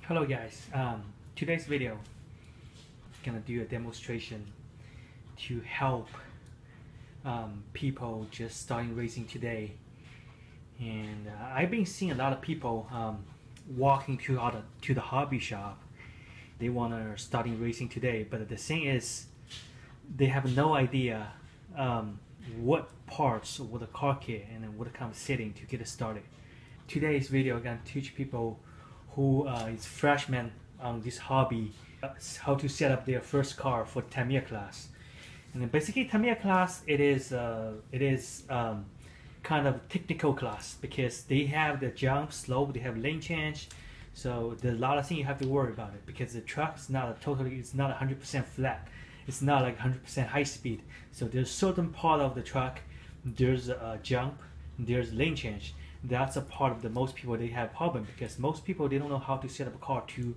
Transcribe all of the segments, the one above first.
Hello guys, today's video gonna do a demonstration to help people just starting racing today. And I've been seeing a lot of people walking to the hobby shop. They want to starting racing today, but the thing is they have no idea what parts of the car kit and what kind of setting to get it started. Today's video I'm gonna teach people who is freshmen on this hobby how to set up their first car for Tamiya class. And then basically Tamiya class, it is kind of technical class because they have the jump, slope, they have lane change, so there's a lot of things you have to worry about it because the truck is not it's not 100% flat, it's not like 100% high speed. So there's certain part of the truck, there's a jump, there's lane change. That's a part of the most people they have problem because most people they don't know how to set up a car to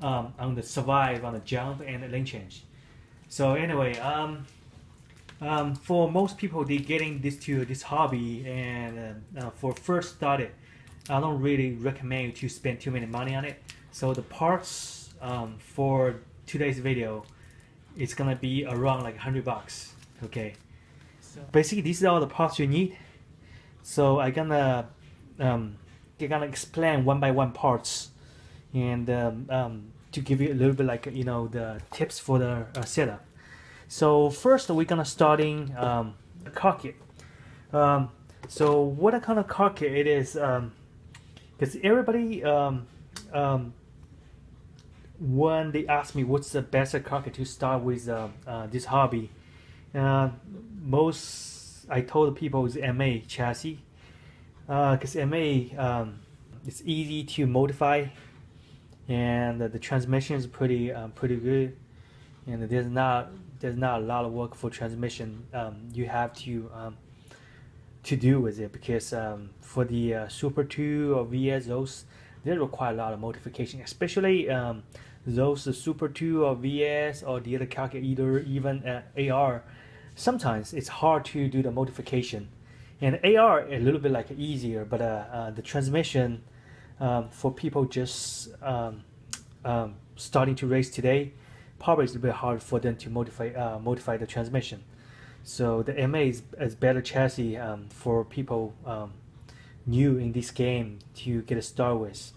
on the survive on the jump and the lane change. So anyway, for most people they getting this hobby, and for first started, I don't really recommend you to spend too many money on it. So the parts for today's video, it's gonna be around like $100. Okay, so basically these are all the parts you need. So I'm gonna explain one by one parts, and to give you a little bit like the tips for the setup. So first we're gonna starting the car kit. So what kind of car kit it is? Because everybody when they ask me what's the best car kit to start with this hobby, most I told people is MA chassis, because MA it's easy to modify, and the transmission is pretty good, and there's not a lot of work for transmission you have to do with it, because for the Super 2 or VS, those they require a lot of modification, especially those Super 2 or VS or the other calculator, even AR. Sometimes it's hard to do the modification, and AR a little bit like easier, but the transmission for people just starting to race today, probably it's a bit hard for them to modify the transmission. So the MA is better chassis for people new in this game to get a start with.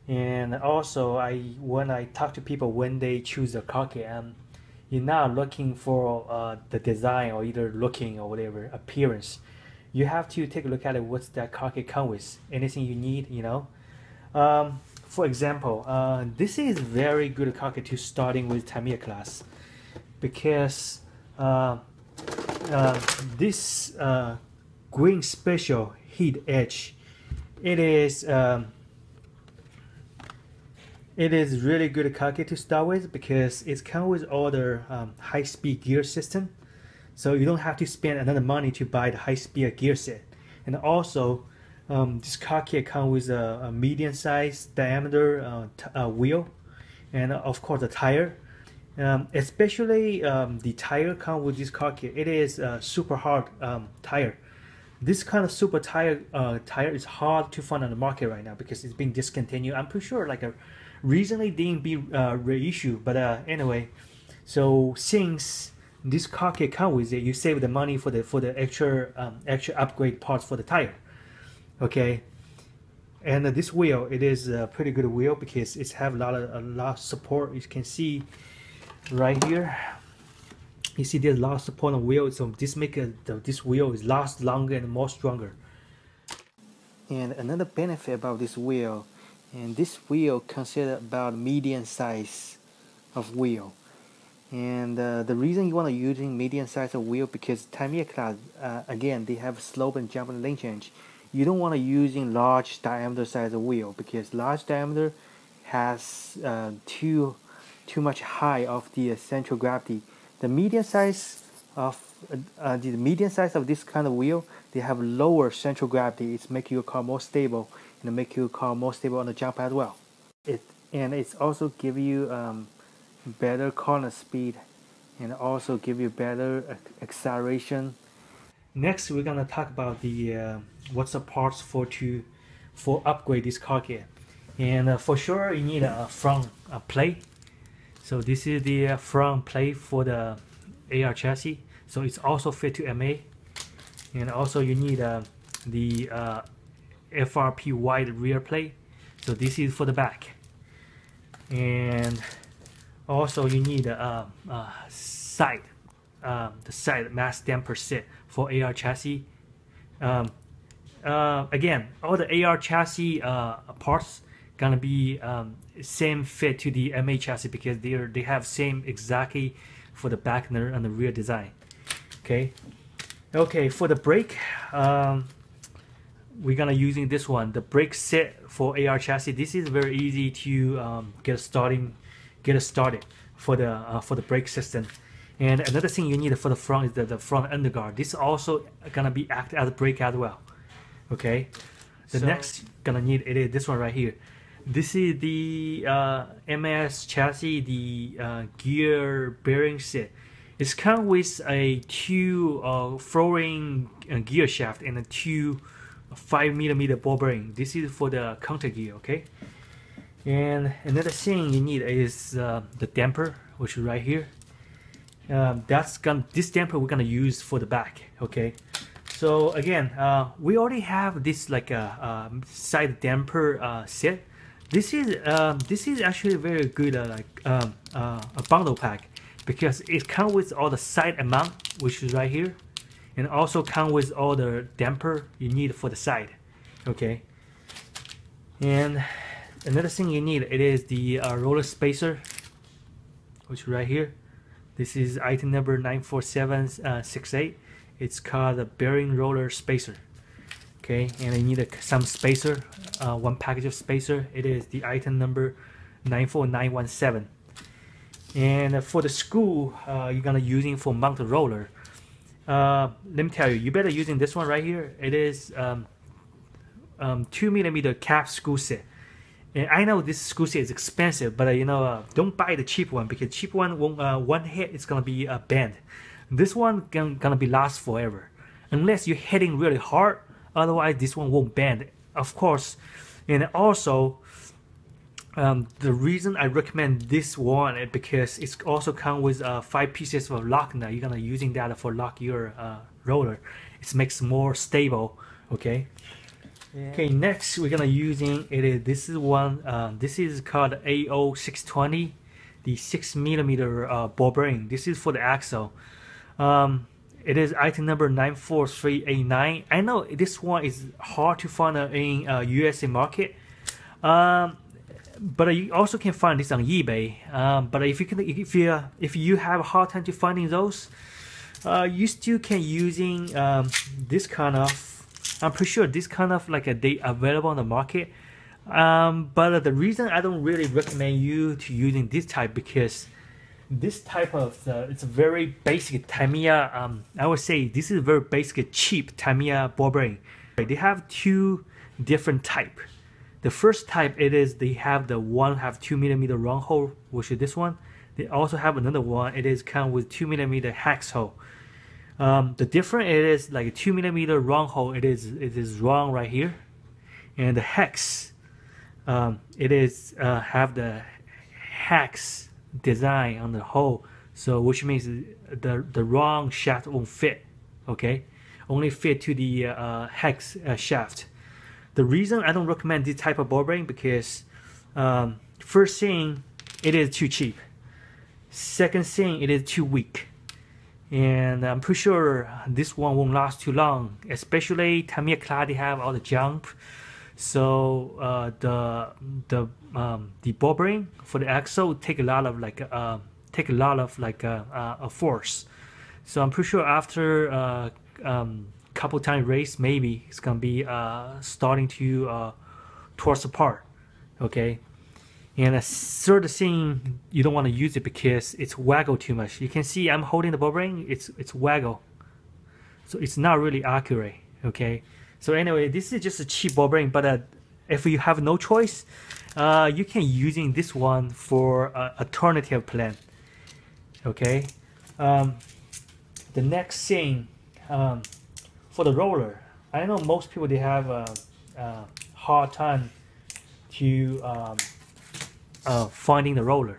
And also when I talk to people when they choose a car kit, you're not looking for the design or either looking or whatever appearance. You have to take a look at it. What's that car kit come with? Anything you need, For example, this is very good car kit to starting with Tamiya class, because this green special heat edge, it is really good car kit to start with because it comes with all the high-speed gear system, so you don't have to spend another money to buy the high-speed gear set. And also this car kit comes with a medium-sized diameter wheel, and of course the tire. Especially the tire comes with this car kit. It is a super hard tire. This kind of super tire is hard to find on the market right now because it's being discontinued. I'm pretty sure like recently didn't be reissued, but anyway, so since this car kit comes with it, you save the money for the extra upgrade parts for the tire. Okay, and this wheel, it is a pretty good wheel because it's have a lot of support. You can see right here, you see there's a lot of support on the wheel, so this make this wheel is last longer and more stronger. And another benefit about this wheel, and this wheel considered about medium size of wheel, and the reason you want to using medium size of wheel because Tamiya class again they have slope and jump and lane change. You don't want to using large diameter size of wheel because large diameter has too much high of the central gravity. The medium size of this kind of wheel, they have lower central gravity. It's make your car more stable, and make your car more stable on the jump as well. It's also give you better corner speed, and also give you better acceleration. Next, we're gonna talk about the what's the parts for upgrade this car kit. And for sure you need a front plate. So this is the front plate for the AR chassis, so it's also fit to MA. And also you need the FRP wide rear plate, so this is for the back. And also you need a side, the side mass damper set for AR chassis. Again, all the AR chassis parts gonna be same fit to the MA chassis because they have same exactly for the back and the rear design. Okay, for the brake, we're gonna using this one, the brake set for AR chassis. This is very easy to get started for the brake system. And another thing you need for the front is the front underguard. This is also gonna be act as a brake as well. Okay, the next gonna need it is this one right here. This is the MS chassis, the gear bearing set. It's come with a 2 flooring gear shaft and a 2 5mm ball bearing. This is for the counter gear. Okay, and another thing you need is the damper, which is right here. This damper we're gonna use for the back. Okay, so again, we already have this like a side damper set. This is actually very good a bundle pack because it comes with all the side mount, which is right here, and also comes with all the damper you need for the side. Okay, and another thing you need, it is the roller spacer, which is right here. This is item number 94768. It's called the bearing roller spacer. Okay, and I need some spacer, one package of spacer. It is the item number 94917. And for the screw, you're gonna using for mount the roller. Let me tell you, you better using this one right here. It is 2mm cap screw set. And I know this screw set is expensive, but you know, don't buy the cheap one because cheap one won't, one hit it's gonna be bent. This one gonna be last forever, unless you're hitting really hard. Otherwise, this one won't bend, of course. And also, the reason I recommend this one is because it's also comes with 5 pieces of lock nut. You're gonna using that for lock your roller. It makes more stable. Okay. Yeah. Okay. Next, we're gonna using it is this is one. This is called AO620, the 6mm ball bearing. This is for the axle. It is item number 94389. I know this one is hard to find in USA market, but you also can find this on eBay. But if you have a hard time to finding those, you still can using this kind of. I'm pretty sure this kind of like they available on the market. But the reason I don't really recommend you to using this type because this type of it's a very basic Tamiya. I would say this is a very basic cheap Tamiya ball bearing. They have 2 different type. The first type it is they have the one have 2mm round hole, which is this one. They also have another one. It is come with 2mm hex hole. The different it is like a 2mm round hole. It is round right here, and the hex it is have the hex design on the hole, so which means the wrong shaft won't fit. Okay, only fit to the hex shaft. The reason I don't recommend this type of ball bearing because first thing it is too cheap, second thing it is too weak, and I'm pretty sure this one won't last too long, especially Tamiya class they have all the jump. So the ball bearing for the axle take a lot of force. So I'm pretty sure after couple time race maybe it's gonna be starting to towards apart. Okay, and a third thing you don't want to use it because it's waggle too much. You can see I'm holding the ball bearing, it's waggle, so it's not really accurate. Okay. So anyway, this is just a cheap ball bearing, but if you have no choice, you can using this one for alternative plan. Okay. The next thing for the roller, I know most people they have a hard time to finding the roller,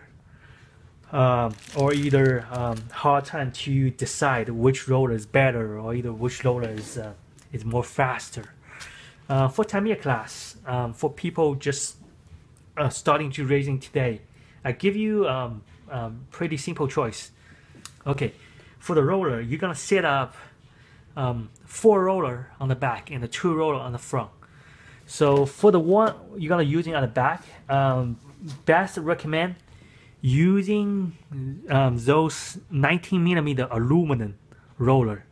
or either hard time to decide which roller is better, or either which roller is more faster. For Tamiya class, for people just starting to racing today, I give you pretty simple choice. Okay, for the roller, you're gonna set up 4 roller on the back and the 2 roller on the front. So for the one you're gonna using on the back, best recommend using those 19mm aluminum roller.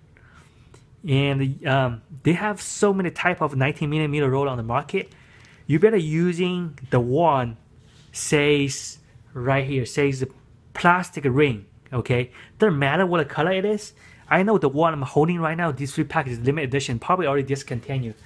And they have so many type of 19mm roller on the market. You better using the one says right here, says plastic ring. Okay, doesn't matter what color it is. I know the one I'm holding right now, this 3-pack is limited edition, probably already discontinued.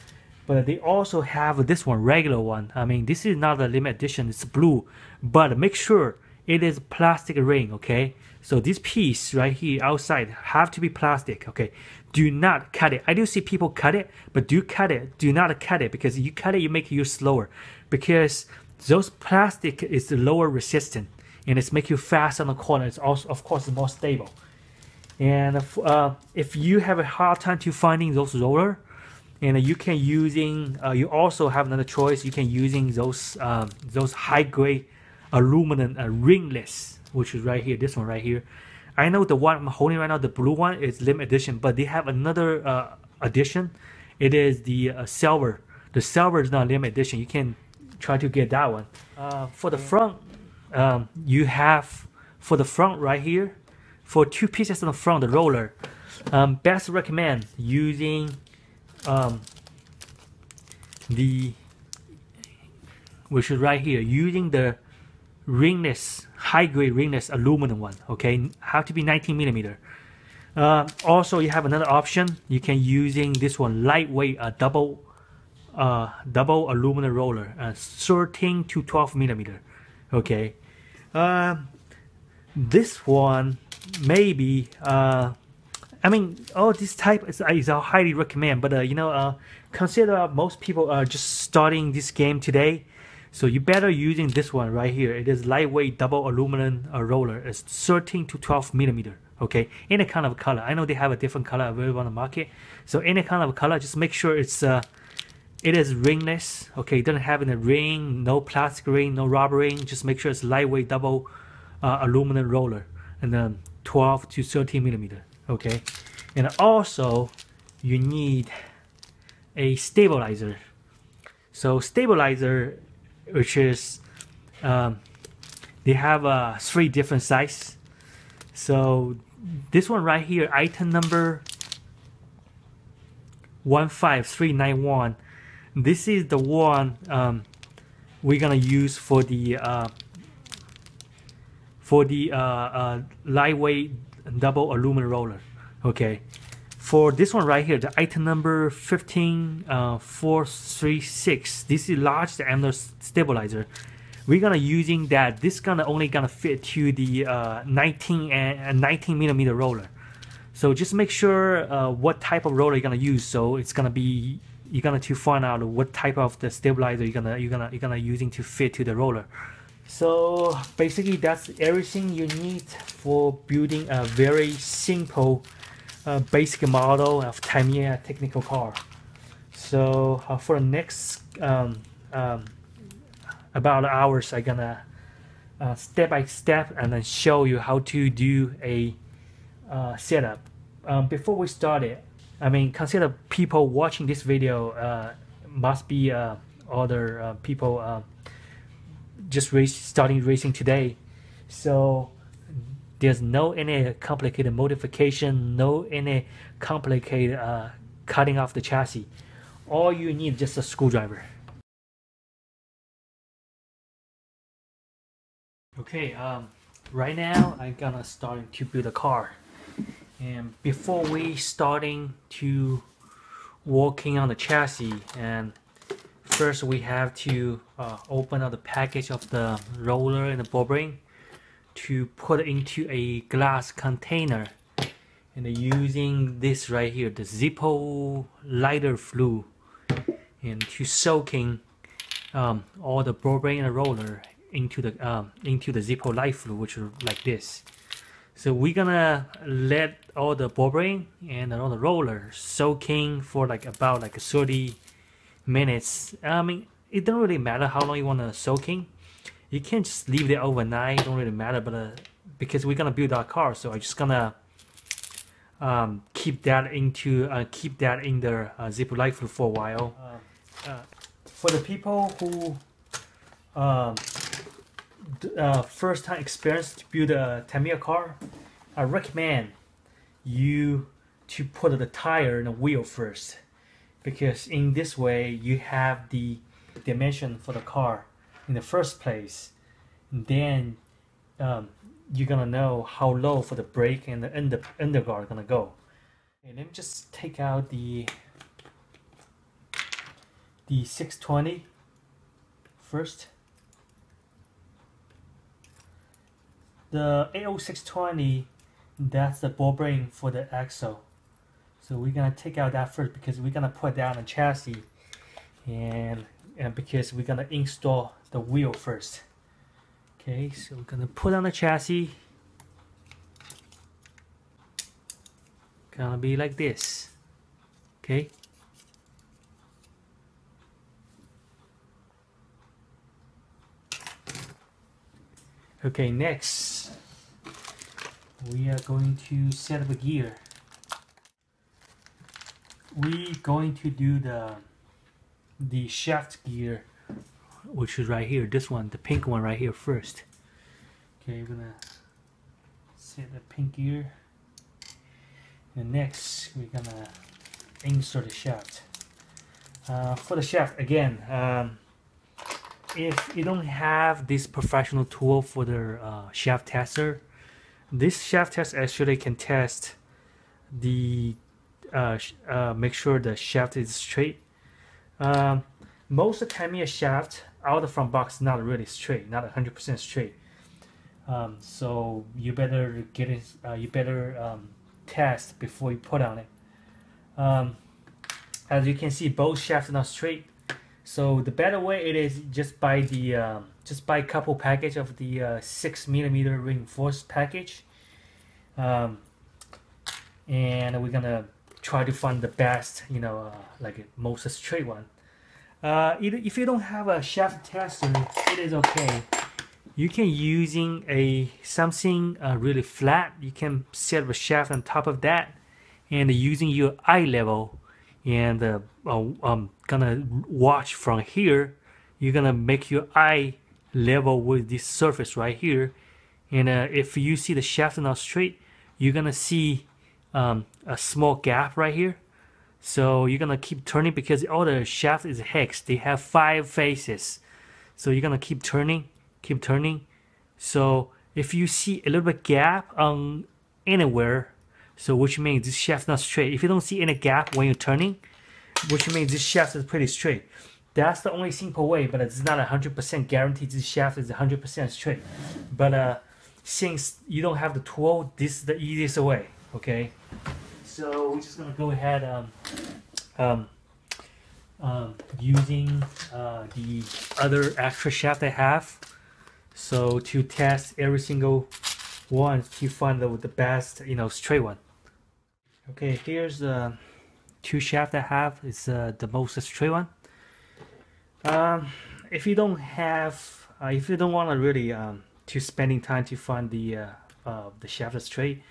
But they also have this one, regular one. I mean, this is not a limited edition, it's blue. But make sure it is plastic ring, okay? So this piece right here outside have to be plastic, okay? Do not cut it. I do see people cut it, but do cut it. Do not cut it, because you cut it, you make you slower. Because those plastic is lower resistant, and it's make you fast on the corner. It's also, of course, more stable. And if you have a hard time to finding those roller, and you can using, you also have another choice. You can using those high grade aluminum ringless, which is right here. This one right here. I know the one I'm holding right now, the blue one, is limited edition, but they have another edition. It is the silver. The silver is not limited edition. You can try to get that one. For the front, you have for the front right here. For 2 pieces on the front, the roller, best recommend using which is right here, using the ringless, high grade ringless aluminum one. Okay, have to be 19mm. Also, you have another option. You can using this one, lightweight double aluminum roller, 13 to 12mm. Okay, this one maybe I mean, all this type is I highly recommend, but you know, consider most people are just starting this game today, so you better using this one right here. It is lightweight double aluminum roller. It's 13 to 12mm. Okay, any kind of color. I know they have a different color available on the market, so any kind of color, just make sure it's it is ringless. Okay, it doesn't have any ring, no plastic ring, no rubber ring. Just make sure it's lightweight double aluminum roller, and then 12 to 13mm. Okay, and also you need a stabilizer. So stabilizer, which is they have 3 different sizes. So this one right here, item number 15391. This is the one we're gonna use for the lightweight double aluminum roller. Okay, for this one right here, the item number 15436, this is large diameter stabilizer. We're gonna using that. This gonna only gonna fit to the 19mm roller. So just make sure what type of roller you're gonna use. So it's gonna be, you're gonna to find out what type of the stabilizer you're gonna using to fit to the roller. So basically that's everything you need for building a very simple basic model of Tamiya technical car. So for the next about hours, I'm gonna step by step and then show you how to do a setup. Before we start it, I mean, consider people watching this video must be other people just starting racing today, so there's no any complicated modification, no any complicated cutting off the chassis. All you need is just a screwdriver. Okay, right now I'm gonna start to build a car, and before we starting to working on the chassis, and first we have to open up the package of the roller and the ball bearing to put it into a glass container, and using this right here, the Zippo lighter fluid, and to soaking all the ball bearing and the roller into the Zippo light fluid, which is like this. So we're gonna let all the ball bearing and all the roller soaking for about 30 minutes. I mean, it don't really matter how long you want to soaking. You can just leave it overnight. It don't really matter, but because we're gonna build our car, so I'm just gonna keep that in the Zippo light fluid for a while. For the people who first time experience to build a Tamiya car, I recommend you to put the tire and the wheel first, because in this way you have the dimension for the car in the first place, and then you're gonna know how low for the brake and the underguard are gonna go. Okay, let me just take out the 620 first. The 80620, that's the ball bearing for the axle. So we're gonna take out that first because we're gonna put that on the chassis, and because we're gonna install the wheel first. Okay, so we're gonna put on the chassis. Gonna be like this. Okay. Okay, next we are going to set up a gear. We're going to do the shaft gear, which is right here, this one, the pink one right here first. Okay, we're gonna set the pink gear, and next we're gonna insert the shaft. For the shaft, again, if you don't have this professional tool for the shaft tester, this shaft test actually can test the make sure the shaft is straight. Most of the Tamiya shaft out from box not really straight, not 100% straight. So you better get it. You better test before you put on it. As you can see, both shafts are not straight. So the better way it is just buy a couple package of the 6mm reinforced package, and we're gonna try to find the best, like most straight one. If you don't have a shaft tester, it is okay. You can using something really flat. You can set a shaft on top of that, and using your eye level, and gonna watch from here. You're gonna make your eye level with this surface right here, and if you see the shaft not straight, you're gonna see a small gap right here. So you're gonna keep turning because all the shaft is hex. They have 5 faces, so you're gonna keep turning. So if you see a little bit gap on anywhere, so which means this shaft not straight. If you don't see any gap when you're turning, which means this shaft is pretty straight. That's the only simple way, but it's not 100% guaranteed this shaft is 100% straight. But since you don't have the tool, this is the easiest way. Okay, so we're just gonna go ahead using the other extra shaft I have. So to test every single one to find the best, straight one. Okay, here's the 2 shaft I have. It's the most straight one. If you don't want to really to spending time to find the shaft that's straight,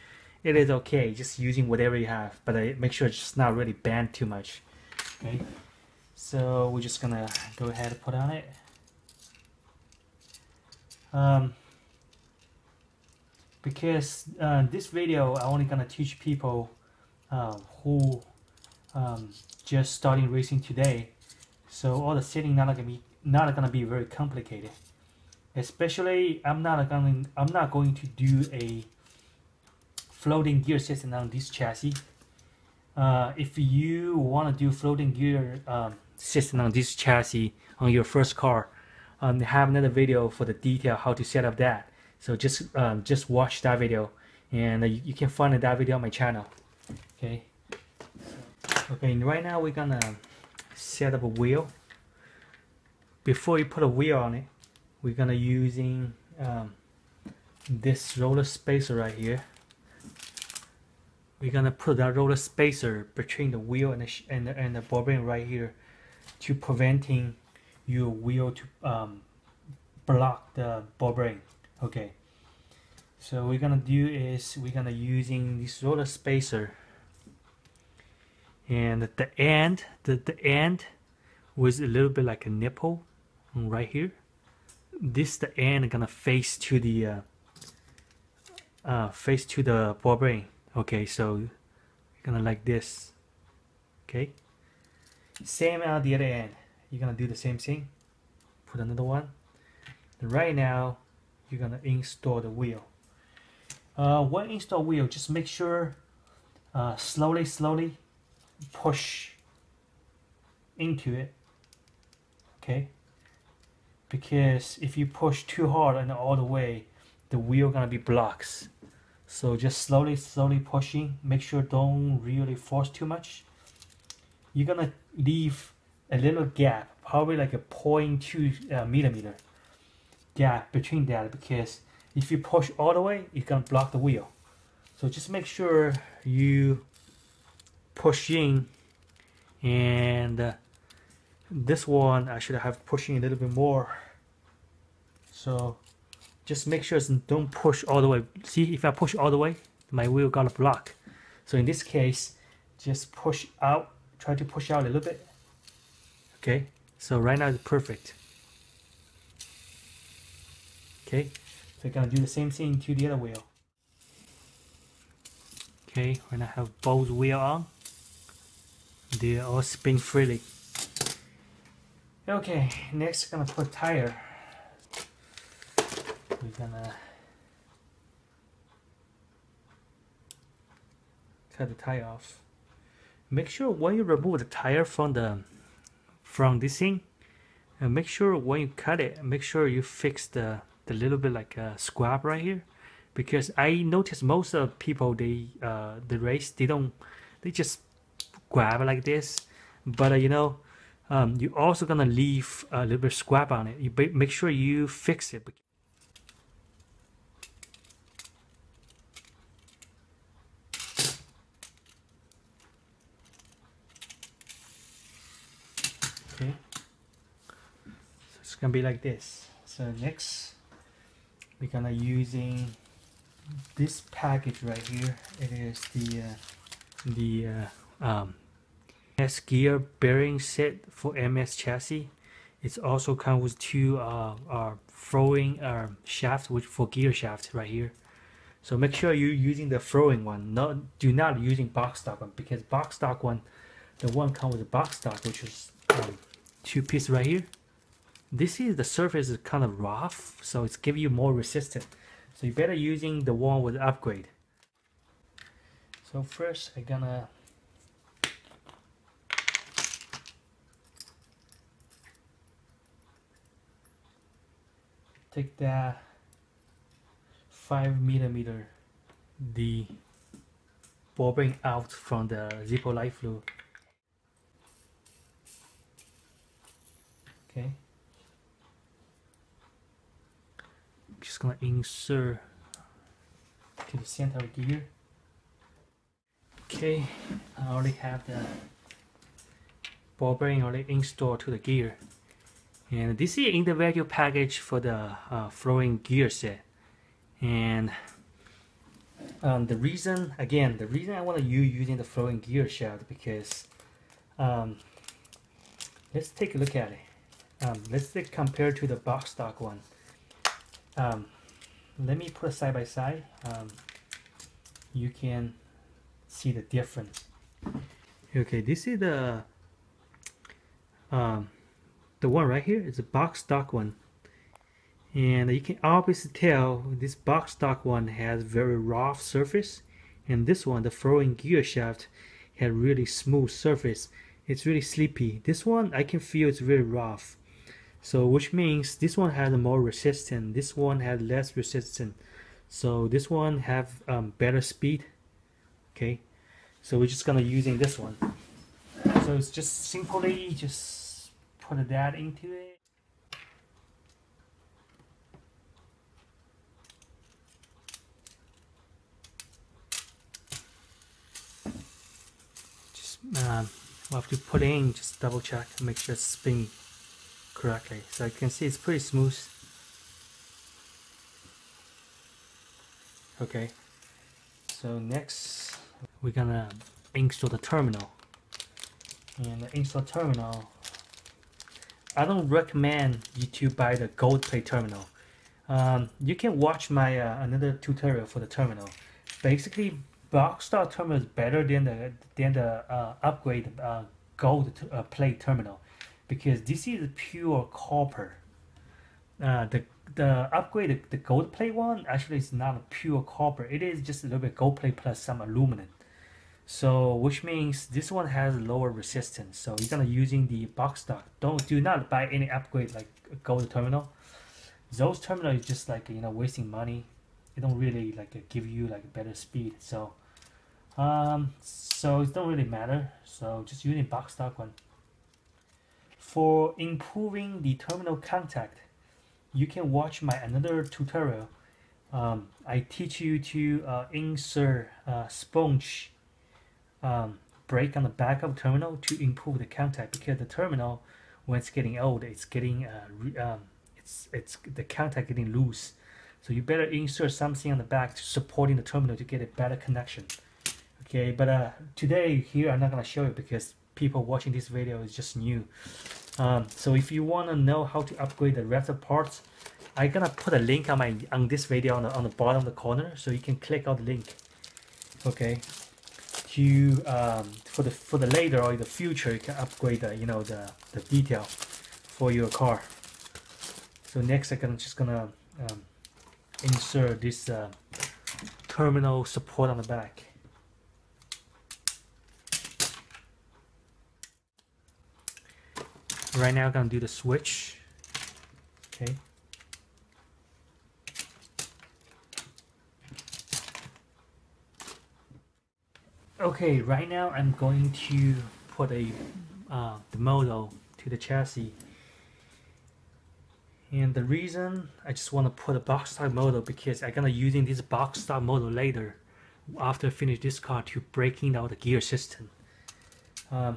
it is okay just using whatever you have, but make sure it's just not really bent too much. Okay, so we're just gonna go ahead and put on it. Because this video I only gonna teach people who just starting racing today, so all the setting not gonna be very complicated. Especially I'm not going to do a floating gear system on this chassis. If you want to do floating gear system on this chassis on your first car, have another video for the detail how to set up that. So just watch that video, and you can find that video on my channel. Okay. Okay. Right now we're gonna set up a wheel. before you put a wheel on it, we're gonna using this roller spacer right here. We're gonna put that roller spacer between the wheel and the ball bearing right here, to preventing your wheel to block the ball bearing. Okay, so what we're gonna do is we're gonna using this roller spacer, and at the end, the end was a little bit like a nipple right here. This the end gonna face to the ball bearing. Okay, so you're gonna like this. Okay, same on the other end. You're gonna do the same thing. Put another one. And right now, you're gonna install the wheel. When install wheel, just make sure slowly push into it. Okay, because if you push too hard and all the way, the wheel gonna be blocks. So just slowly pushing. Make sure don't really force too much. You're gonna leave a little gap, probably like a 0.2 millimeter gap between that, because if you push all the way, you're gonna block the wheel. So just make sure you push in, and this one I should have pushing a little bit more. So just make sure don't push all the way. See, if I push all the way, my wheel gonna block. So in this case, just push out. Try to push out a little bit. Okay, so right now it's perfect. Okay, so we're gonna do the same thing to the other wheel. Okay, when I have both wheels on, they all spin freely. Okay, next we're gonna put tire. We're gonna cut the tire off. Make sure when you remove the tire from this thing, and make sure when you cut it, make sure you fix the little bit like a scrap right here, because I notice most of people they race, they just grab like this, but you know, you're also gonna leave a little bit of scrap on it. You make sure you fix it. Okay, so it's gonna be like this. So next, we're gonna using this package right here. It is the MS gear bearing set for MS chassis. It's also comes with two throwing shaft, which for gear shaft right here. So make sure you're using the throwing one. Do not using box stock one, because box stock one, the one comes with a box stock, which is two piece right here. This is the surface is kind of rough, so it's give you more resistance. So you better using the one with the upgrade. So first I'm gonna take that 5 millimeter the ball bearing out from the Zippo light fluid. Okay. Just gonna insert to the center of the gear. Okay, I already have the ball bearing already installed to the gear, and this is individual package for the flowing gear set. And the reason I want you using the flowing gear shaft, because let's take a look at it. Let's compare to the box stock one. Let me put it side by side. You can see the difference. Okay, this is the one right here. It's a box stock one, and you can obviously tell this box stock one has very rough surface, and this one, the throwing gear shaft, had really smooth surface. It's really sleepy. This one I can feel it's really rough. So which means this one has more resistance, this one has less resistance. So this one have better speed. Okay, so we're just gonna using this one. So it's just simply just put that into it. we'll have to put it in, just double check, make sure it's spinning correctly. So you can see it's pretty smooth. Okay, so next we're gonna install the terminal. And the install terminal, I don't recommend you to buy the gold plate terminal. You can watch my another tutorial for the terminal. Basically, box stock terminal is better than the upgrade gold plate terminal, because this is pure copper. The upgrade, the gold plate one, actually is not a pure copper. It is just a little bit gold plate plus some aluminum. So which means this one has lower resistance. So you're gonna using the box stock. Do not buy any upgrade like a gold terminal. Those terminals is just like, you know, wasting money. It don't really like give you like better speed. So so it don't really matter. So just using box stock one. For improving the terminal contact, you can watch my another tutorial. I teach you to insert sponge break on the back of the terminal to improve the contact, because the terminal, when it's getting old, it's getting it's the contact getting loose. So you better insert something on the back to supporting the terminal to get a better connection. Okay, but today here I'm not gonna show you because people watching this video is just new. So if you want to know how to upgrade the rest of parts, I'm gonna put a link on this video on the bottom of the corner, so you can click on the link. Okay, to for the later or the future, you can upgrade the, you know, the detail for your car. So next I'm just gonna insert this terminal support on the back. Right now I'm gonna do the switch. Okay. Okay, right now I'm going to put the model to the chassis. And the reason I just want to put a box stock model, because I'm gonna using this box stock model later after I finish this car to breaking out the gear system.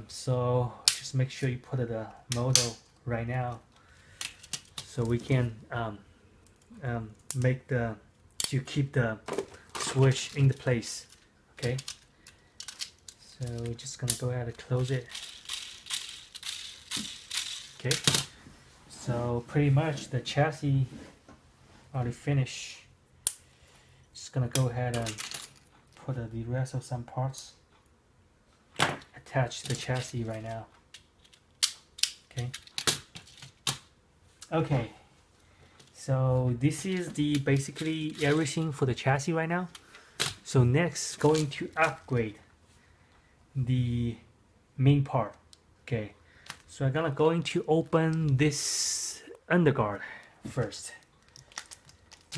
So just make sure you put the model right now, so we can make to keep the switch in the place. Okay, so we're just gonna go ahead and close it. Okay, so pretty much the chassis already finished. Just gonna go ahead and put the rest of some parts attached to the chassis right now. Okay. Okay. So this is the basically everything for the chassis right now. So next, going to upgrade the main part. Okay. So I'm gonna going to open this underguard first,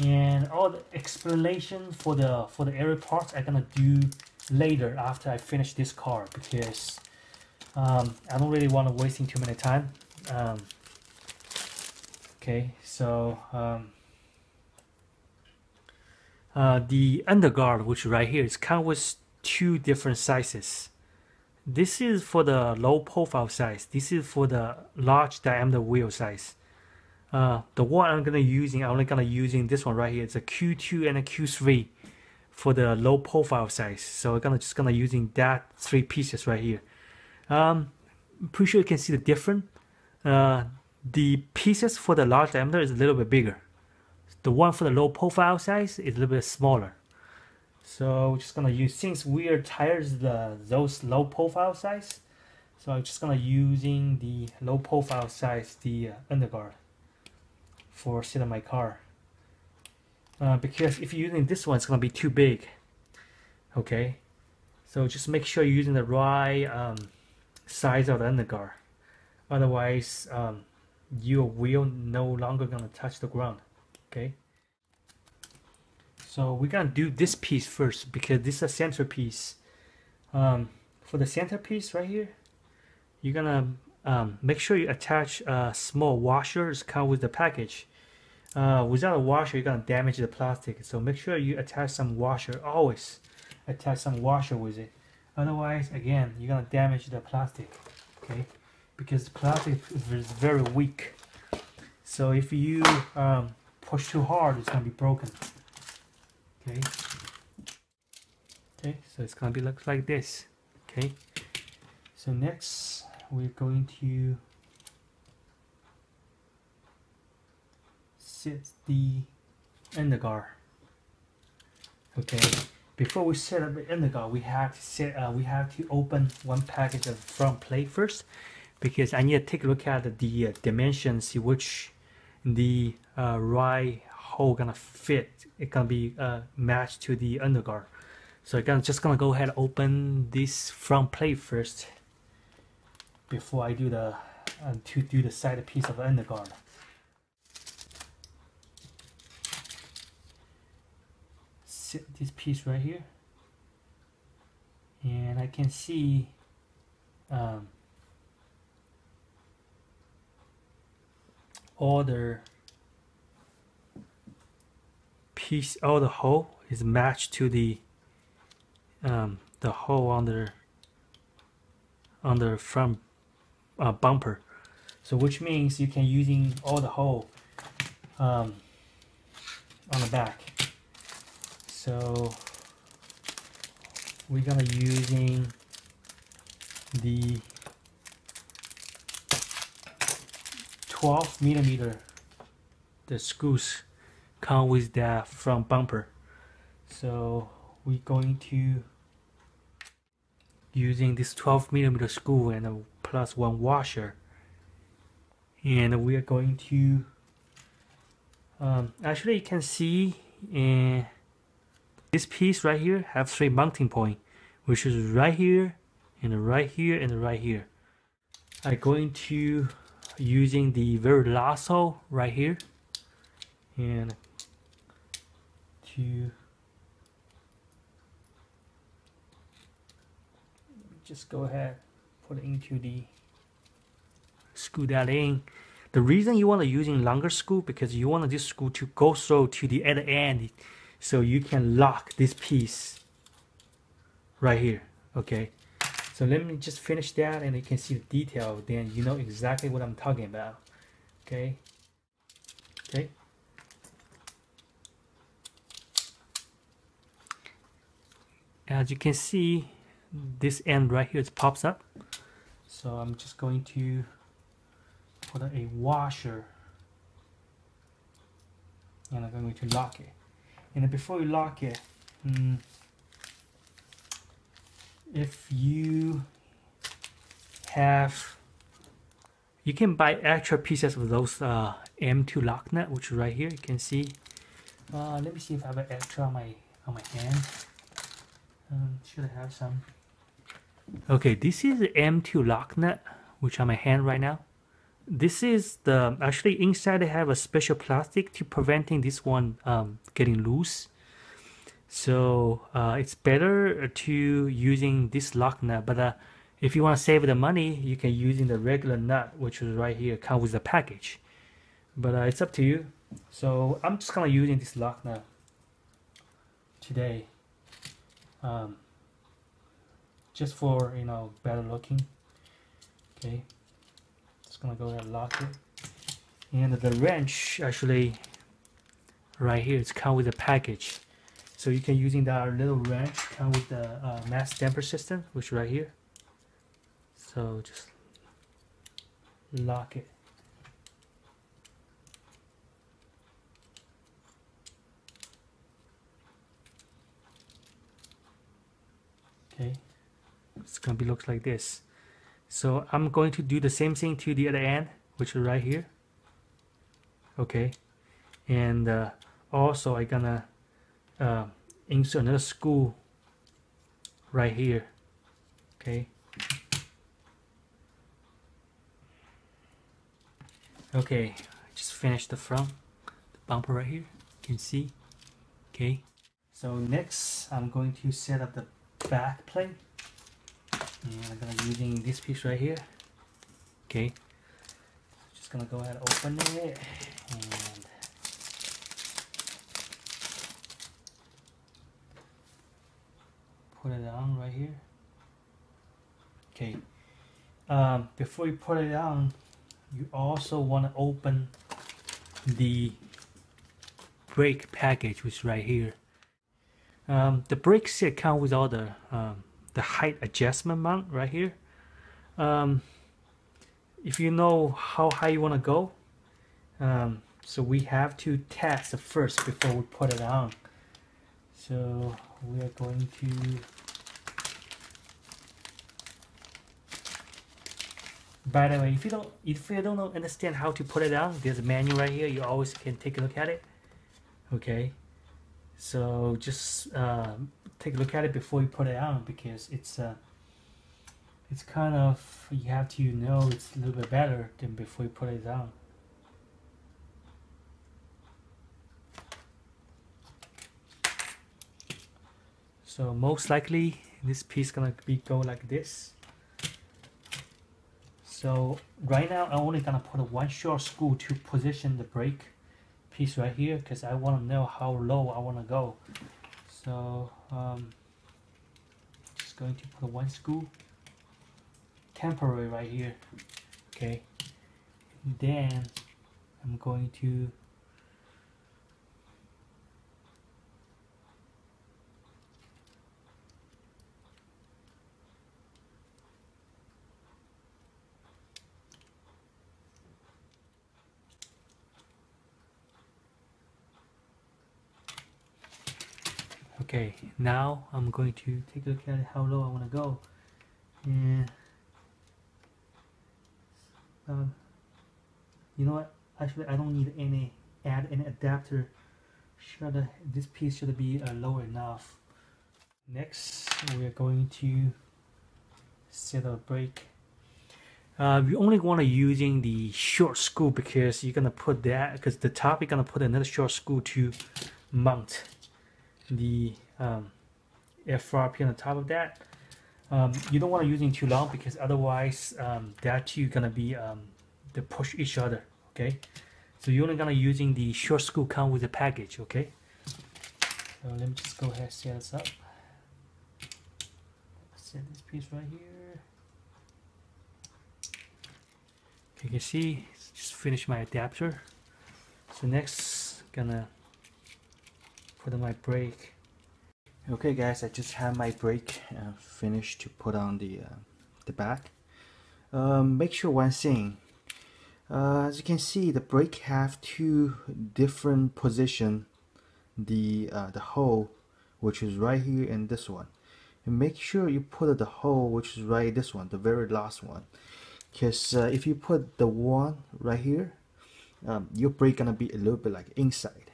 and all the explanation for the area parts I'm gonna do later after I finish this car, because I don't really want to wasting too many time. Okay, so the underguard, which right here, is come with two different sizes. This is for the low profile size. This is for the large diameter wheel size. The one I'm only gonna using this one right here. It's a Q2 and a Q3 for the low profile size. So I'm just gonna using that 3 pieces right here. I'm pretty sure you can see the difference. The pieces for the large diameter is a little bit bigger. The one for the low profile size is a little bit smaller. So we're just gonna use, since we are tires those low profile size, so I'm just gonna using the low profile size, the underguard for sit on my car. Because if you're using this one, it's gonna be too big. Okay, so just make sure you're using the right size of the underguard. Otherwise, your wheel no longer gonna touch the ground. Okay. So we're gonna do this piece first, because this is a centerpiece. For the centerpiece right here, you're gonna make sure you attach a small washer. It's come with the package. Without a washer, you're gonna damage the plastic. So make sure you attach some washer. Always attach some washer with it. Otherwise, again, you're gonna damage the plastic, okay? Because the plastic is very weak. So if you push too hard, it's gonna be broken. Okay. Okay, so it's gonna be look like this. Okay. So next, we're going to set the underguard. Okay. Before we set up the underguard, we have to open one package of front plate first, because I need to take a look at the dimensions, see which the right hole gonna fit. It gonna be matched to the underguard. So I'm just gonna go ahead and open this front plate first before I do the side piece of the underguard. Set this piece right here, and I can see all the hole is matched to the hole on the front bumper. So which means you can using all the hole on the back. So we're gonna using the 12mm. The screws come with that front bumper. So we're going to using this 12mm screw and a plus one washer, and we are going to actually you can see this piece right here have 3 mounting point, which is right here and right here and right here. I'm going to using the very last hole right here, and to just go ahead put it into the screw that in. The reason you want to using longer screw, because you want this screw to go through to the other end, so you can lock this piece right here. Okay, so let me just finish that, and you can see the detail, then you know exactly what I'm talking about. Okay. Okay. As you can see, this end right here, it pops up. So I'm just going to put a washer, and I'm going to lock it. And before you lock it, if you have, you can buy extra pieces of those M2 lock nut, which is right here. You can see. Let me see if I have an extra on my hand. Should I have some? Okay, this is the M2 lock nut, which on my hand right now. This is the actually inside they have a special plastic to preventing this one getting loose. So it's better to using this lock nut, but if you want to save the money, you can using the regular nut, which is right here, come with the package. But it's up to you. So I'm just gonna using this lock nut today, just for better looking. Okay, just gonna go ahead and lock it. And the wrench actually right here, it's come with a package. So you can using that little wrench come with the mass damper system, which is right here. So just lock it. Okay, it's gonna be looks like this. So I'm going to do the same thing to the other end, which is right here. Okay, and also I'm gonna insert another screw right here. Okay. Okay, I just finished the front, the bumper right here. You can see. Okay. So next, I'm going to set up the back plate, and I'm gonna be using this piece right here. Okay. Just gonna go ahead and open it and put it on right here. Okay. Before you put it on, you also want to open the brake package, which is right here. The brake set comes with all the height adjustment mount right here. If you know how high you want to go, so we have to test first before we put it on. So we are going to by the way, if you don't understand how to put it on, there's a manual right here. You always can take a look at it. Okay, so just take a look at it before you put it on, because it's kind of, you have to know it's a little bit better than before you put it on. So most likely this piece gonna go like this. So right now I'm only gonna put one short screw to position the brake piece right here, because I want to know how low I want to go. So just going to put one screw temporary right here. Okay, then I'm going to okay, now I'm going to take a look at how low I want to go. And you know what? Actually, I don't need any adapter. This piece should be low enough. Next, we are going to set a brake. You only want to using the short screw, because you're gonna put that, because the top you're gonna put another short screw to mount the FRP on the top of that. You don't want to using too long, because otherwise that two gonna be they push each other. Okay, so you're only gonna using the short screw come with the package. Okay, so let me just go ahead and set this up. Set this piece right here. Okay, you can see just finished my adapter. So next gonna put on my brake. Okay guys, I just have my brake finished to put on the back. Make sure one thing, as you can see, the brake have two different position. The hole, which is right here, and this one. And make sure you put the hole which is right this one, the very last one, because if you put the one right here, your brake gonna be a little bit like inside.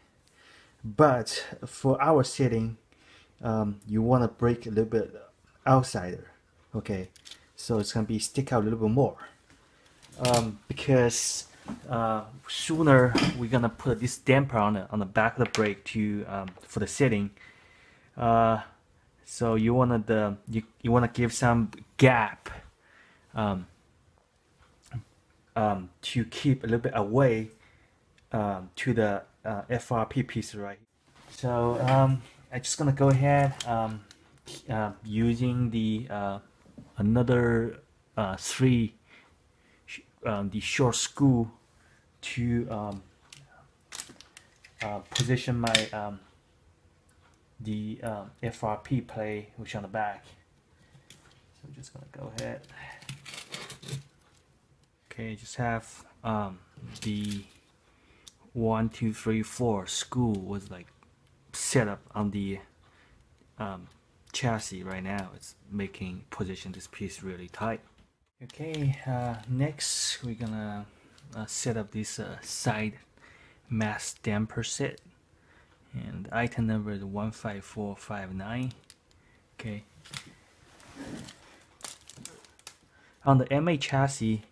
But for our setting, you want to brake a little bit outsider. Okay, so it's gonna be stick out a little bit more, because sooner we're gonna put this damper on the back of the brake to for the setting. So you wanna you wanna give some gap to keep a little bit away to the FRP piece, right? So I'm just gonna go ahead using the another three the short screw to position my the FRP plate, which on the back. So I'm just gonna go ahead. Okay, just have the 1, 2, 3, 4 screw was like set up on the chassis right now. It's making position this piece really tight. Okay, next we're gonna set up this side mass damper set, and item number is 15459. Okay, on the MA chassis,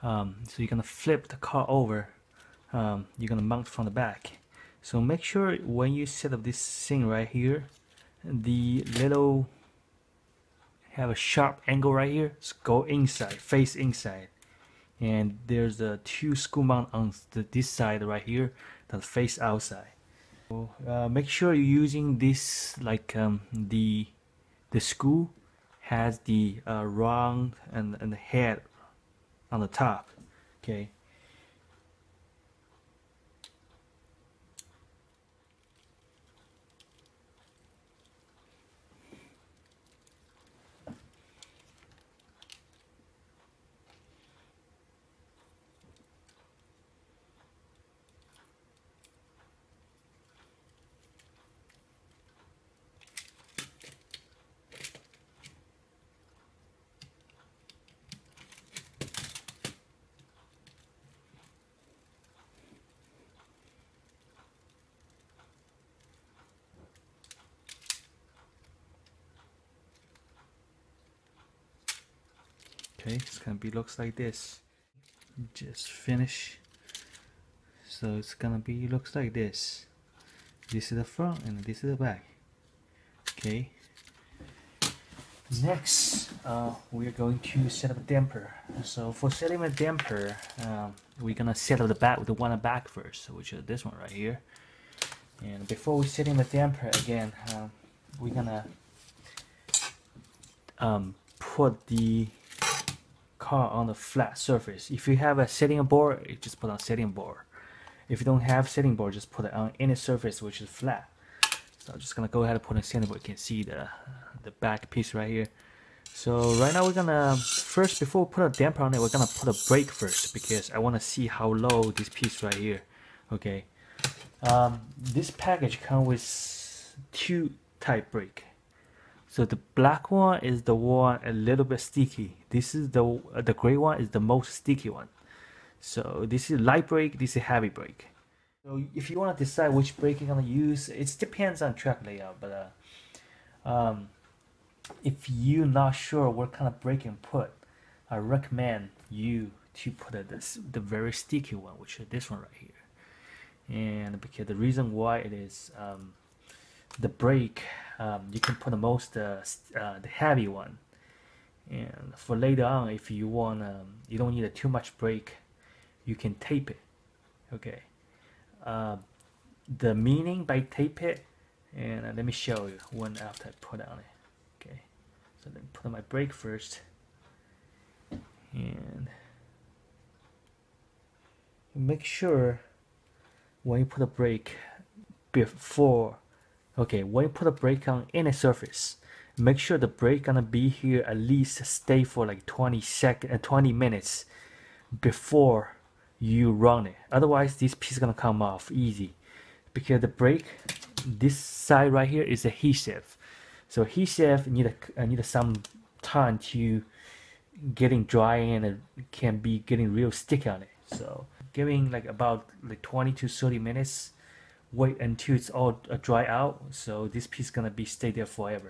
so you're gonna flip the car over. You're gonna mount from the back. So make sure when you set up this thing right here, the little have a sharp angle right here. So go inside, face inside, and there's a two screw mount on this side right here that face outside. So, make sure you're using this like the screw has the rung and the head on the top. Okay. Okay, it's gonna be looks like this. Just finish. So it's gonna be looks like this. This is the front and this is the back. Okay. Next, we are going to set up a damper. So for setting a damper, we're gonna set up the back with the one back first, which is this one right here. And before we set in the damper again, we're gonna put the car on the flat surface. If you have a setting board, you just put on setting board. If you don't have setting board, just put it on any surface which is flat. So I'm just gonna go ahead and put on setting board. You can see the back piece right here. So right now we're gonna first, before we put a damper on it, we're gonna put a brake first because I want to see how low this piece right here. Okay. This package comes with 2 type brake. So the black one is the one a little bit sticky. This is the gray one is the most sticky one. So this is light brake, this is heavy brake. So if you want to decide which brake you're gonna use, it depends on track layout. But if you're not sure what kind of brake you put, I recommend you to put the very sticky one, which is this one right here. And because the reason why it is the brake, you can put the most the heavy one, and for later on, if you want you don't need too much brake, you can tape it. Okay. The meaning by tape it, and let me show you one after I put on it. Okay, so let me put on my brake first, and make sure when you put a brake before, okay, when you put a brake on any surface, make sure the brake gonna be here at least stay for like 20 minutes before you run it. Otherwise this piece is gonna come off easy, because the brake, this side right here is adhesive. So adhesive need some time to getting dry, and it can be getting real sticky on it. So giving like about 20 to 30 minutes, wait until it's all dry out, so this piece is gonna be stay there forever.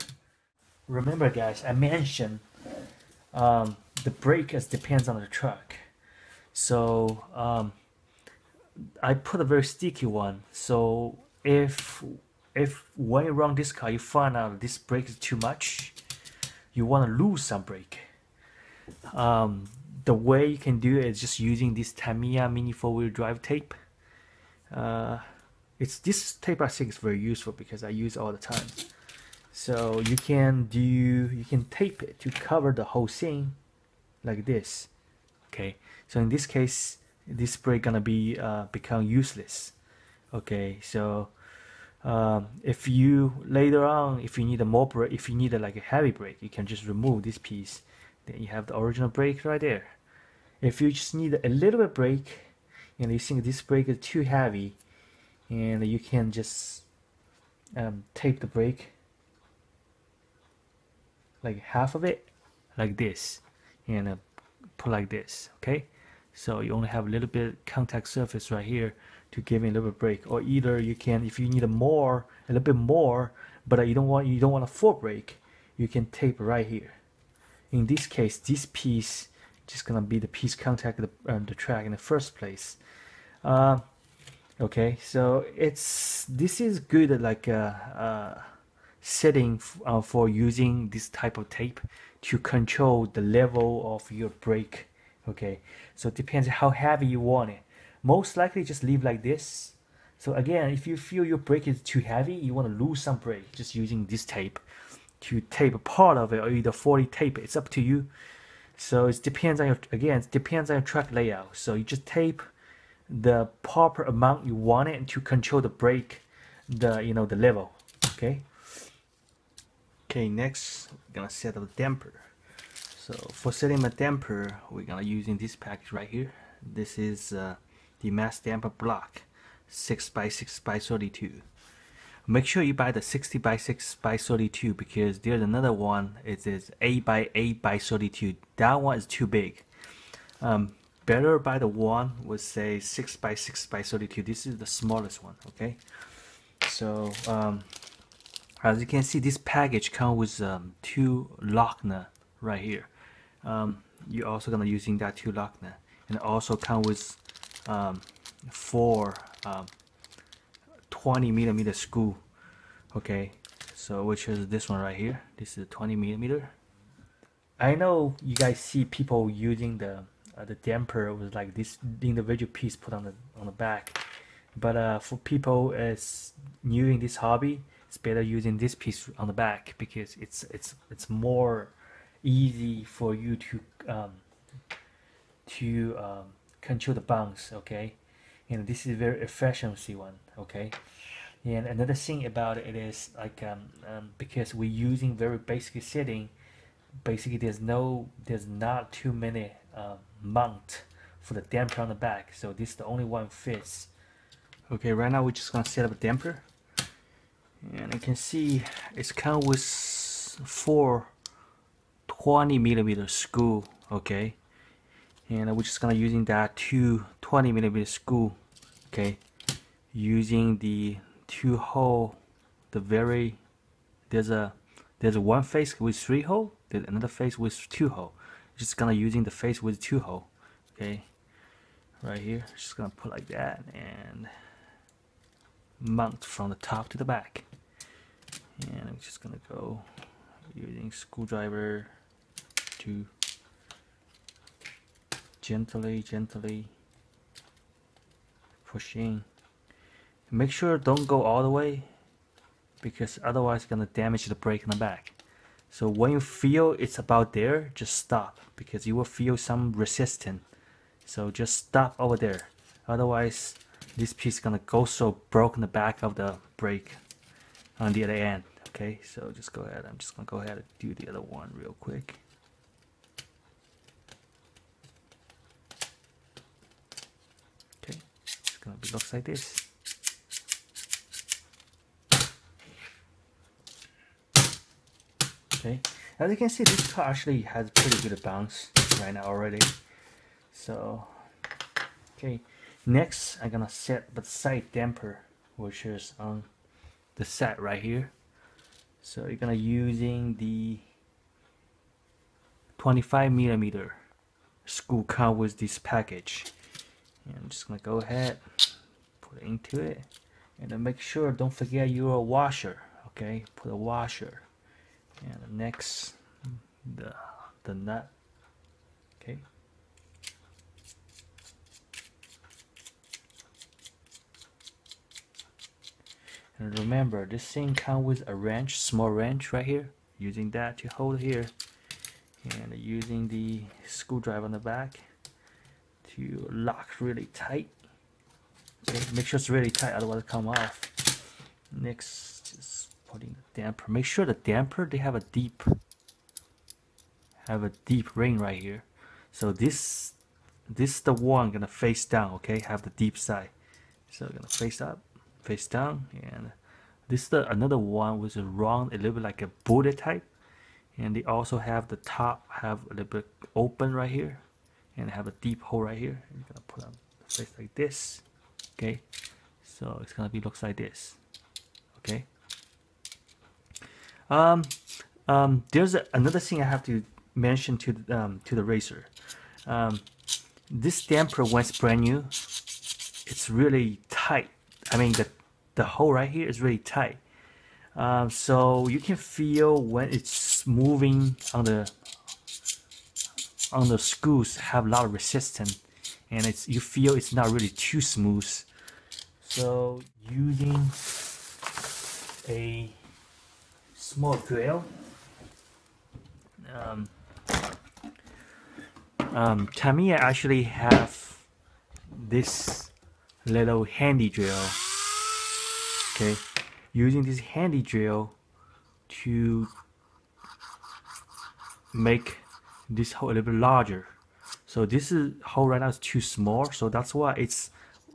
Remember guys, I mentioned the brake depends on the truck. So I put a very sticky one. So if when you run this car you find out this brake is too much, you want to lose some brake, the way you can do it is just using this Tamiya Mini 4-wheel drive tape. It's this tape I think is very useful because I use it all the time. So you can tape it to cover the whole thing like this. Okay, so in this case this brake gonna be become useless. Okay, so if you later on, if you need a more brake, if you need like a heavy brake, you can just remove this piece, then you have the original brake right there. If you just need a little bit brake and you think this brake is too heavy, and you can just tape the brake like half of it like this, and put like this. Okay, so you only have a little bit contact surface right here to give it a little bit brake. Or either you can, if you need a little bit more, but you don't want a full brake, you can tape right here. In this case, this piece just gonna be the piece contact the track in the first place. Okay, so this is good like setting for using this type of tape to control the level of your brake. Okay, so it depends how heavy you want it. Most likely just leave like this. So again, if you feel your brake is too heavy, you want to lose some brake, just using this tape to tape a part of it or either 40 tape it. It's up to you. So it depends on your, again, it depends on your track layout. So you just tape the proper amount you want it to control the brake, the the level. Okay. Okay, next we're gonna set up the damper. So for setting the damper, we're gonna using this package right here. This is the mass damper block, 6x6x32. Make sure you buy the 60x6x32 because there's another one. It is 8x8x32. That one is too big. Better buy the one with say 6x6x32. This is the smallest one. Okay. So as you can see, this package comes with 2 lock nut right here. You're also gonna using that 2 lock nut, and it also comes with 4 20mm screw. Okay, so which is this one right here. This is 20mm. I know you guys see people using the damper with like this individual piece put on the back, but for people as new in this hobby, it's better using this piece on the back because it's more easy for you to control the bounce. Okay, and this is very efficiency one. Okay, and another thing about it is like because we're using very basic setting, basically there's not too many mount for the damper on the back, so this is the only one fits. Okay, right now we're just gonna set up a damper, and you can see it's come with 4 20mm screw. Okay, and we're just gonna using that 2 20mm screw. Okay, using the 2 hole, there's one face with 3 hole, there's another face with 2 hole. Just gonna using the face with 2 hole. Okay, right here, just gonna put like that and mount from the top to the back. And I'm just gonna go using screwdriver to gently push in. Make sure don't go all the way because otherwise it's gonna damage the brake in the back. So when you feel it's about there, just stop because you will feel some resistance. So just stop over there. Otherwise, this piece is gonna go so broken the back of the brake on the other end. Okay, so just go ahead. I'm just gonna go ahead and do the other one real quick. Okay, it's gonna be looks like this. Okay, as you can see, this car actually has pretty good bounce right now already. So, okay, next I'm gonna set the side damper, which is on the side right here. So you're gonna using the 25mm screw come with this package. And I'm just gonna go ahead, put it into it, and then make sure don't forget your washer. Okay, put a washer. And the next, the nut. Okay. And remember, this thing comes with a wrench, small wrench right here. Using that to hold here, and using the screwdriver on the back to lock really tight. Okay, make sure it's really tight, otherwise it'll come off. Next, just putting the damper. Make sure the damper they have a deep ring right here. So this is the one gonna face down. Okay, have the deep side. So gonna face up, face down, and this is another one with a round, a little bit like a bullet type. And they also have the top have a little bit open right here, and have a deep hole right here. And you're gonna put on the face like this. Okay, so it's gonna be looks like this. Okay. There's another thing I have to mention to the racer. This damper, when it's brand new, it's really tight. I mean the hole right here is really tight. So you can feel when it's moving on the screws have a lot of resistance, and you feel it's not really too smooth. So using a small drill, Tamiya actually have this little handy drill. Okay, using this handy drill to make this hole a little bit larger. So this hole right now is too small, so that's why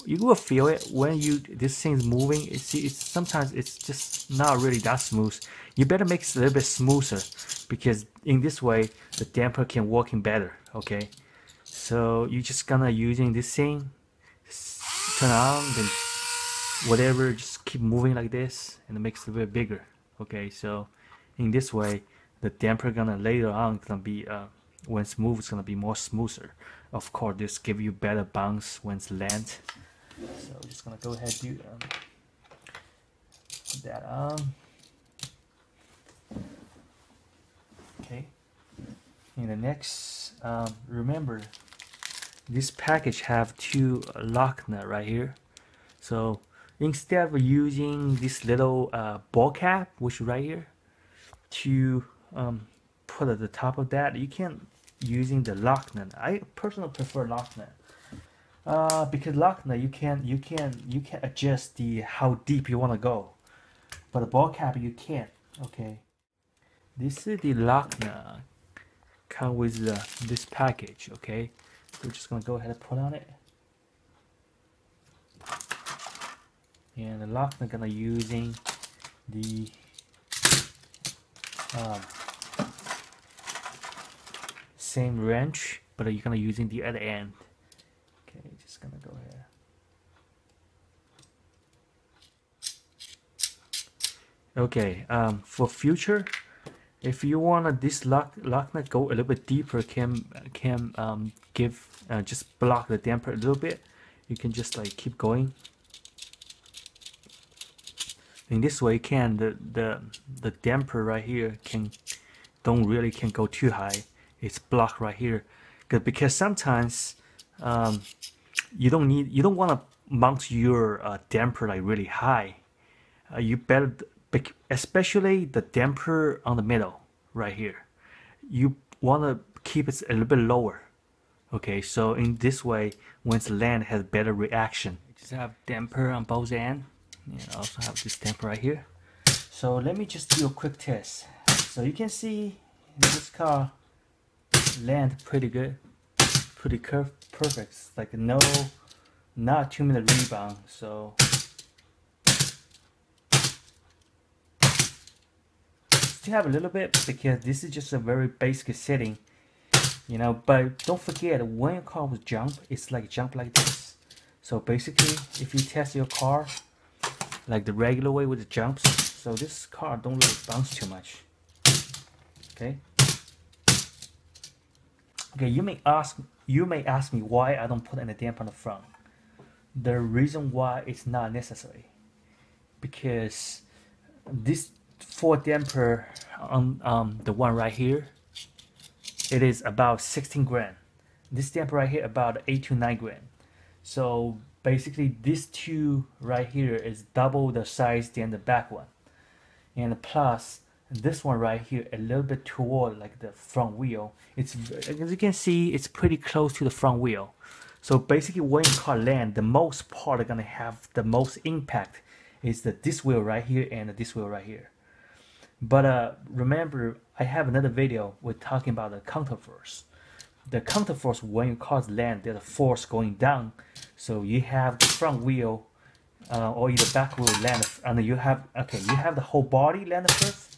you will feel it when this thing's moving. It's sometimes it's just not really that smooth. You better make it a little bit smoother, because in this way the damper can working better. Okay, so you're just gonna using this thing, turn on, then whatever, just keep moving like this, and it makes it a bit bigger. Okay, so in this way the damper gonna later on gonna be when it's moved, it's gonna be more smoother. Of course, this give you better bounce when it's land. So we're just gonna go ahead and do put that on. Okay. In the next, remember, this package have two lock nut right here. So instead of using this little ball cap, which is right here, to put at the top of that, you can using the lock nut. I personally prefer lock nut. Because lock nut you can adjust the how deep you want to go, but the ball cap you can't. Okay, this is the lock nut come with this package. Okay, we're just gonna go ahead and put on it, and the lock nut gonna using the same wrench, but you're gonna using the other end. Okay, just gonna go here. Okay, for future, if you wanna this lock nut go a little bit deeper, can give just block the damper a little bit. You can just like keep going. In this way, the damper right here don't really go too high. It's blocked right here, because sometimes you don't want to mount your damper like really high. You better, especially the damper on the middle right here, you want to keep it a little bit lower. Okay, so in this way, once the land has better reaction. You just have damper on both ends, and also have this damper right here. So let me just do a quick test. So you can see this car land pretty good, pretty perfect. It's like not too many rebound. So still have a little bit, because this is just a very basic setting, but don't forget, when your car was jump, it's like jump like this. So basically, if you test your car like the regular way with the jumps, so this car don't really bounce too much. Okay, you may ask me why I don't put any damper on the front. The reason why it's not necessary, because this 4 damper on the one right here, it is about 16 grand. This damper right here about 8 to 9 grand. So basically this two right here is double the size than the back one, and plus this one right here a little bit toward like the front wheel. It's, as you can see, it's pretty close to the front wheel. So basically when your car land, the most part are gonna have the most impact is this wheel right here and this wheel right here. But remember, I have another video we're talking about the counterforce. The counterforce, when your cars land, there's a force going down. So you have the front wheel or either back wheel land, and you have the whole body land first.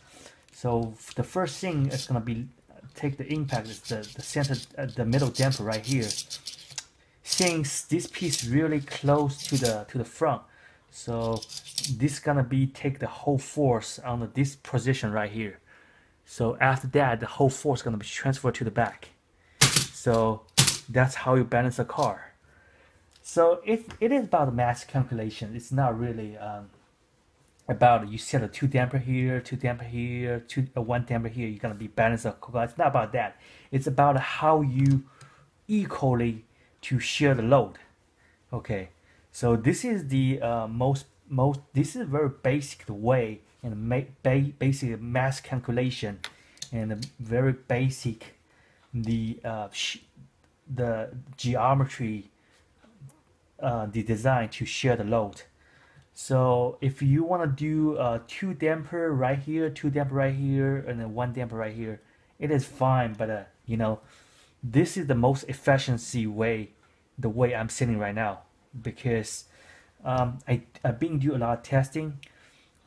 So the first thing is gonna be take the impact is the center, the middle damper right here. Since this piece really close to the front, so this gonna be take the whole force on this position right here. So after that, the whole force gonna be transferred to the back. So that's how you balance a car. So it is about the mass calculation. It's not really about you set a 2 damper here, 2 damper here, 1 damper here. You're gonna be balance a car. It's not about that. It's about how you equally to share the load. Okay, so this is the this is a very basic way and basic mass calculation and very basic the geometry, the design to share the load. So if you want to do two damper right here, two damper right here, and then one damper right here, it is fine. But you know, this is the most efficiency way, the way I'm sitting right now, because I've been doing a lot of testing.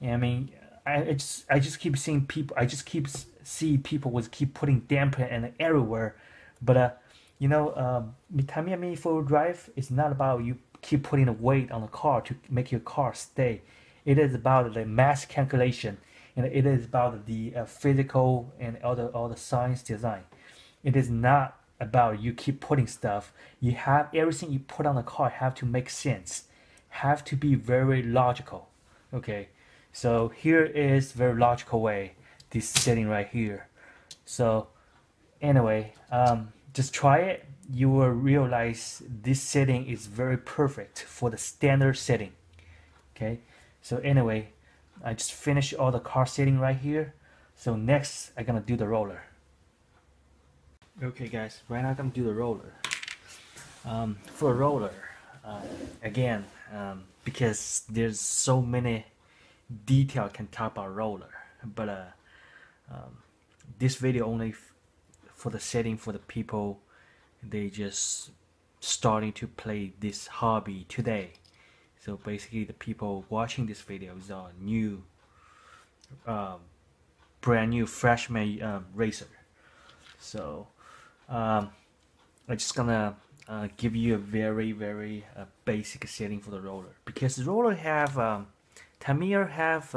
I mean, I just keep seeing people. I just keep see people was keep putting damper and everywhere, but you know, Tamiya Mini 4-wheel drive is not about you keep putting a weight on the car to make your car stay. It is about the mass calculation, and it is about the physical and all the science design. It is not about you keep putting stuff. You have everything you put on the car have to make sense, have to be very logical. Okay, so here is very logical way. This setting right here. So anyway, just try it. You will realize this setting is very perfect for the standard setting. Okay, so anyway, I just finished all the car setting right here. So next I'm gonna do the roller. Okay guys, right now I'm gonna do the roller. For a roller, again, because there's so many detail can talk about roller, but this video only for the setting for the people they just starting to play this hobby today. So basically the people watching this video is a new brand new freshman racer. So I'm just gonna give you a very basic setting for the roller, because the roller have Tamiya have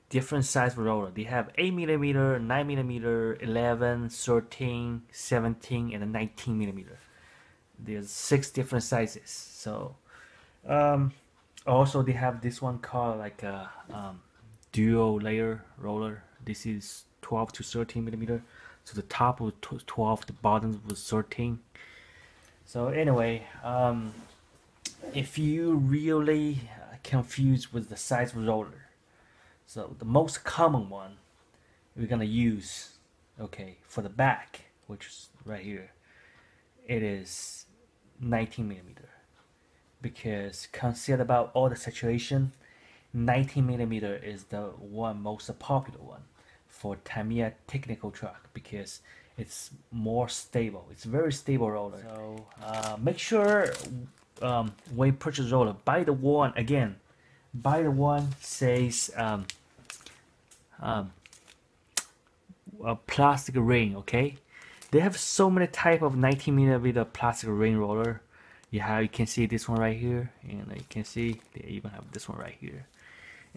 different size of roller. They have 8mm, 9mm, 11, 13, 17, and 19mm. There's 6 different sizes. So also they have this one called like a dual layer roller. This is 12 to 13mm. So the top was 12, the bottom was 13. So anyway, if you really confused with the size of roller, so the most common one we're gonna use, okay, for the back, which is right here, it is 19mm, because consider about all the situation, 19mm is the one most popular one for Tamiya technical truck, because it's more stable. It's very stable roller. So make sure when you purchase roller, buy the one again. Buy the one says a plastic ring. Okay, they have so many type of 19mm plastic ring roller. You can see this one right here, and you can see they even have this one right here,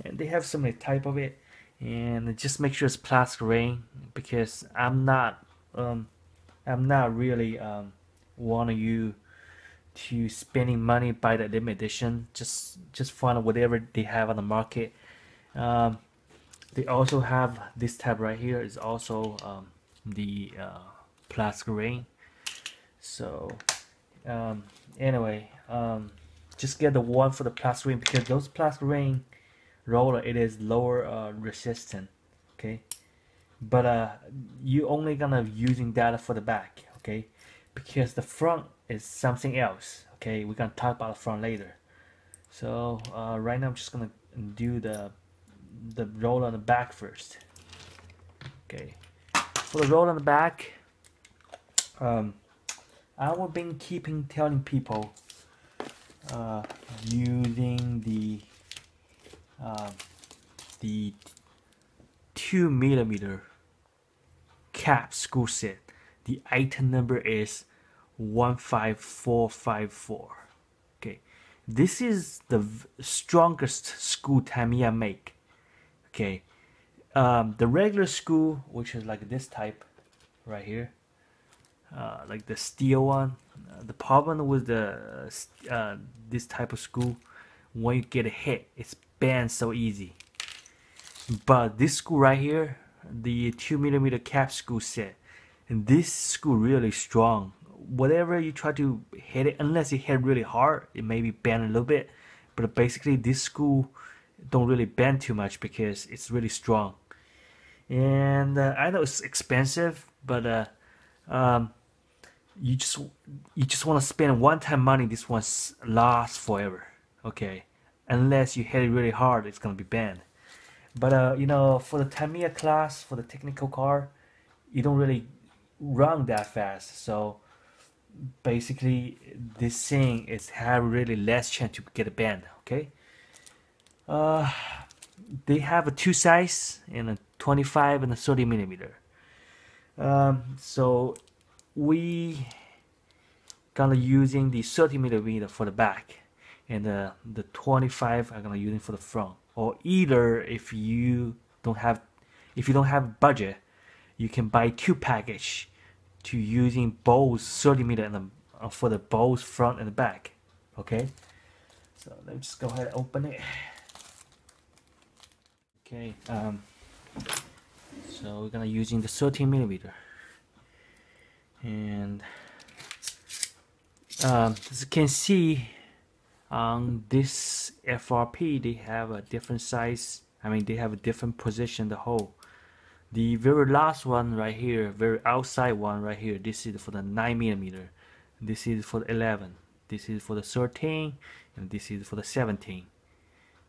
and they have so many type of it. And just make sure it's plastic ring, because I'm not really wanting you to spending money by the limited edition. Just find whatever they have on the market. They also have this tab right here is also the plastic ring. So anyway, just get the one for the plastic ring, because those plastic ring roller, it is lower resistant. Okay, but you only gonna using that for the back. Okay, because the front is something else. Okay, we're gonna talk about the front later. So right now I'm just gonna do the roll on the back first. Okay, for the roll on the back, I've been telling people using the 2mm cap screw set. The item number is 15454. Okay, this is the strongest screw Tamiya make. Okay, the regular screw, which is like this type right here, like the steel one, the problem with the this type of screw, when you get a hit, it's bends so easy. But this screw right here, the 2mm cap screw set, and this screw really strong. Whatever you try to hit it, unless you hit really hard, it may be bend a little bit, but basically this screw don't really bend too much because it's really strong. And I know it's expensive, but um, you just want to spend one-time money. This one lasts forever, okay? Unless you hit it really hard, it's gonna be banned. But you know, for the Tamiya class, for the technical car, you don't really run that fast. So basically, this thing is have really less chance to get a banned. Okay. Uh, they have a two size and a 25 and a 30 millimeter. So we gonna using the 30 millimeter for the back, and the 25 I'm gonna using for the front. Or either if you don't have budget, you can buy two package to using both 30 millimeter and for the both front and the back. Okay, so let me just go ahead and open it. Okay, so we're gonna using the 13 millimeter, and as you can see on this FRP, they have a different size. I mean, they have a different position. The hole. The very last one right here, very outside one right here. This is for the 9 millimeter. This is for the 11. This is for the 13, and this is for the 17.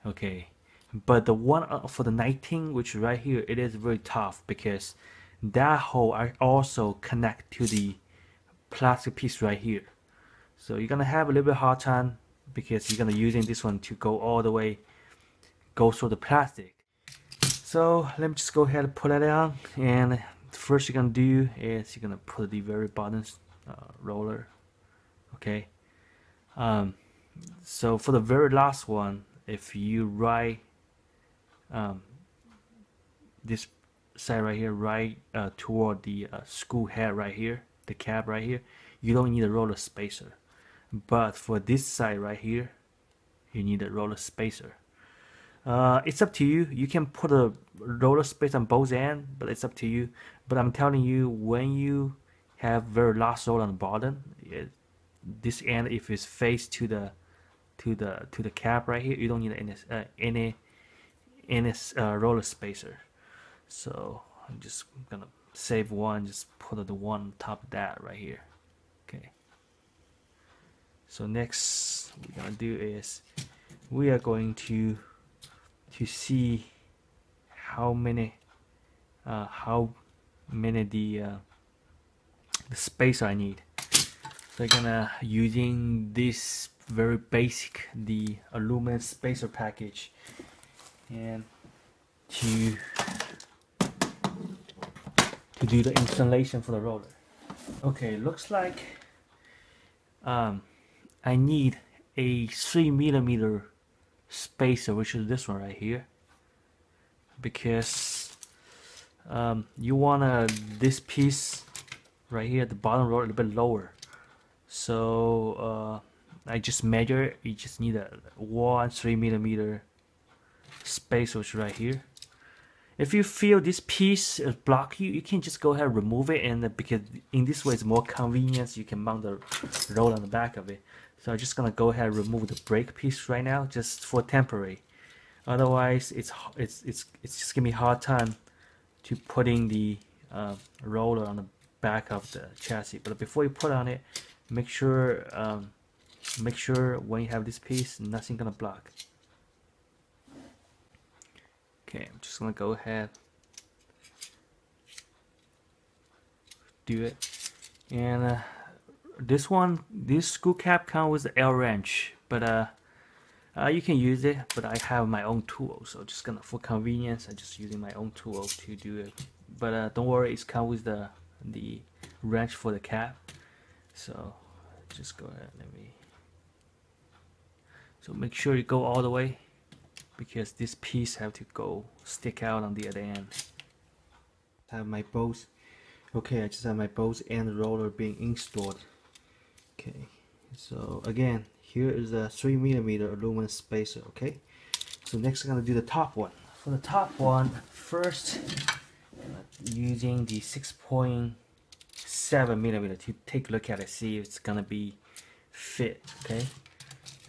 Okay, but the one for the 19, which is right here, it is very tough because that hole I also connect to the plastic piece right here. So you're gonna have a little bit hard time because you're gonna using this one to go all the way, go through the plastic. So let me just go ahead and put that on, and first you're gonna do is you're gonna put the very bottom roller. Okay. So for the very last one, if you right this side right here, right toward the screw head right here, the cap right here, you don't need a roller spacer. But for this side right here, you need a roller spacer. It's up to you. You can put a roller spacer on both ends, but it's up to you. But I'm telling you, when you have very last roll on the bottom, this end, if it's faced to the cap right here, you don't need any roller spacer. So I'm just gonna save one, just put the one on top of that right here. Okay. So next we're gonna do is we are going to see how many the spacer I need. So I'm gonna using this very basic the aluminum spacer package, and to do the installation for the roller. Okay, looks like I need a 3 millimeter spacer, which is this one right here, because you want this piece right here at the bottom roller a little bit lower. So I just measure it. You just need a 3 millimeter spacer, which is right here. If you feel this piece is block you can just go ahead and remove it, and because in this way it's more convenient, you can mount the roller on the back of it. So I'm just gonna go ahead and remove the brake piece right now, just for temporary. Otherwise, it's just gonna be hard time to putting the roller on the back of the chassis. But before you put on it, make sure when you have this piece, nothing gonna block. Okay, I'm just gonna go ahead, do it, and this screw cap comes with the L wrench, but you can use it. But I have my own tool, so just gonna for convenience, I'm just using my own tool to do it. But don't worry, it's comes with the wrench for the cap. So just go ahead, so make sure you go all the way, because this piece have to go stick out on the other end. I have my bolts. Okay, I just have my bolts and roller being installed. Okay, so again, here is a 3 millimeter aluminum spacer. Okay, so next I'm gonna do the top one. For the top one, first using the 6.7 millimeter to take a look at it, see if it's gonna be fit. Okay,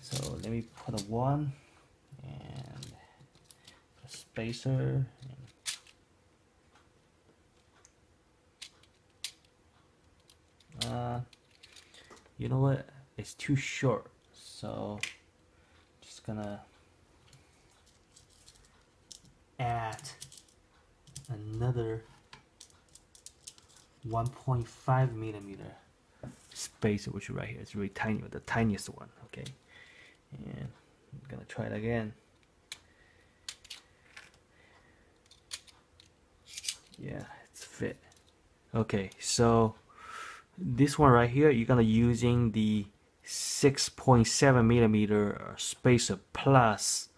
so let me put a one and a spacer, You know what? It's too short, so just gonna add another 1.5 millimeter spacer, which is right here. It's really tiny, the tiniest one. Okay, and I'm gonna try it again. Yeah, it's fit. Okay, so this one right here, you're gonna using the 6.7 millimeter spacer plus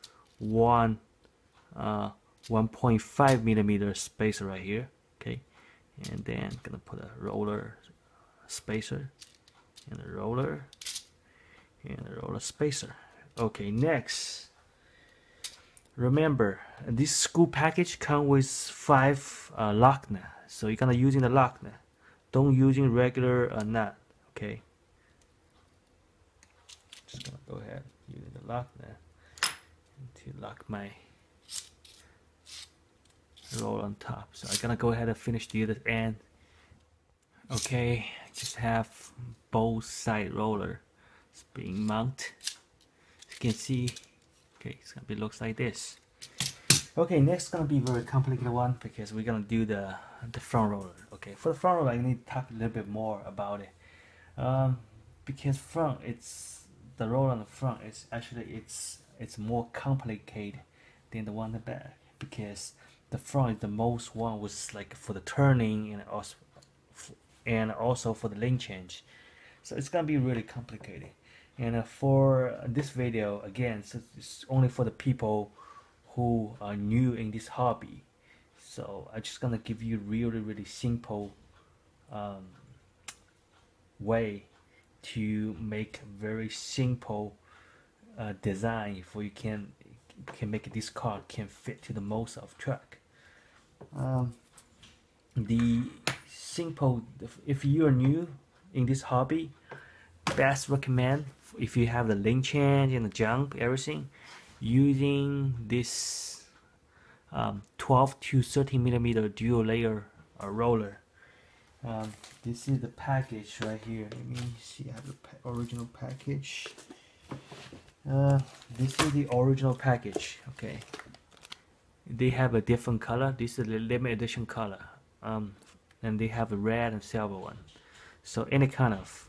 1.5 millimeter spacer right here. Okay, and then gonna put a roller spacer and a roller and a roller spacer. Okay, next, remember this screw package comes with 5 lock nut, so you're gonna using the lock nut. Don't using regular nut. Okay, just gonna go ahead using the lock nut to lock my roll on top. So I'm gonna go ahead and finish the other end. Okay, just have both side roller. It's being mounted. As you can see, okay, it's gonna be looks like this. Okay, next gonna be a very complicated one because we're gonna do the front roller. Okay, for the front roller, I need to talk a little bit more about it. Because front, it's the roller on the front is actually it's more complicated than the one in the back, because the front is the most one was like for the turning and also for the lane change. So it's gonna be really complicated. And for this video, again, so it's only for the people who are new in this hobby. So I'm just gonna give you really simple way to make very simple design for you can make this car can fit to the most of truck. The simple, if you are new in this hobby, best recommend if you have the lane change and the jump everything, using this 12 to 13 millimeter dual layer roller. This is the package right here. Let me see. I have the original package. This is the original package. Okay, they have a different color. This is the limited edition color, and they have a red and silver one. So any kind of,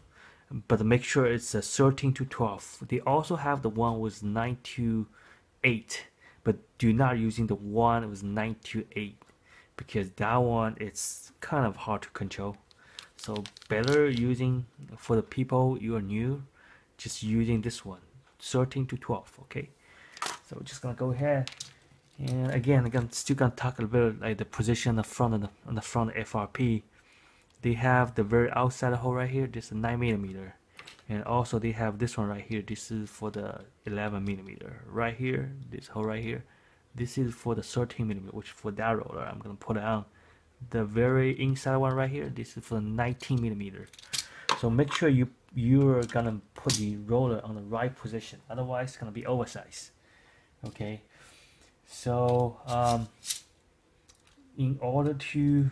but make sure it's a 13 to 12. They also have the one with 9 to 8, but do not using the one with 9 to 8, because that one it's kind of hard to control. So better using, for the people you are new, just using this one, 13 to 12. Okay, so we're just gonna go ahead, and again still gonna talk a little bit like the position on the front on the front FRP. They have the very outside hole right here. This is 9 millimeter, and also they have this one right here. This is for the 11 millimeter right here. This hole right here, this is for the 13 millimeter, which for that roller I'm gonna put it on. The very inside one right here, this is for the 19 millimeter. So make sure you're gonna put the roller on the right position, otherwise it's gonna be oversized. Okay, so in order to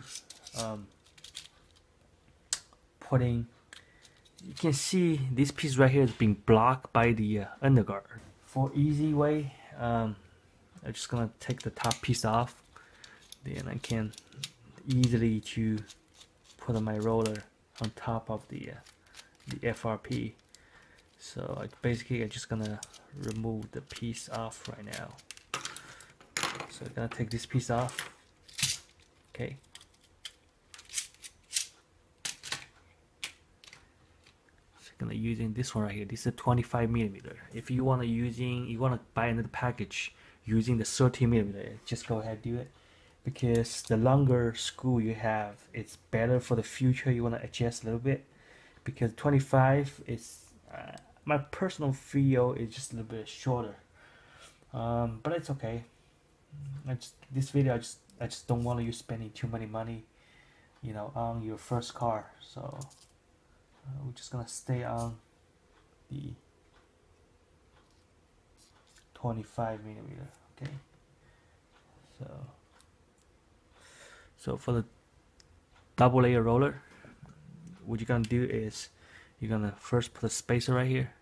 putting, you can see this piece right here is being blocked by the underguard. For easy way, I'm just gonna take the top piece off, then I can easily to put my roller on top of the FRP. So basically I'm just gonna remove the piece off right now. So I'm gonna take this piece off. Okay, gonna using this one right here. This is a 25 millimeter. If you want to buy another package using the 13 millimeter, just go ahead and do it, because the longer screw you have, it's better for the future. You want to adjust a little bit, because 25 is my personal feel is just a little bit shorter, but it's okay. This video I just don't want you spending too many money, you know, on your first car. So we're just gonna stay on the 25 millimeter. Okay, so for the double layer roller, what you're gonna do is you're gonna first put a spacer right here,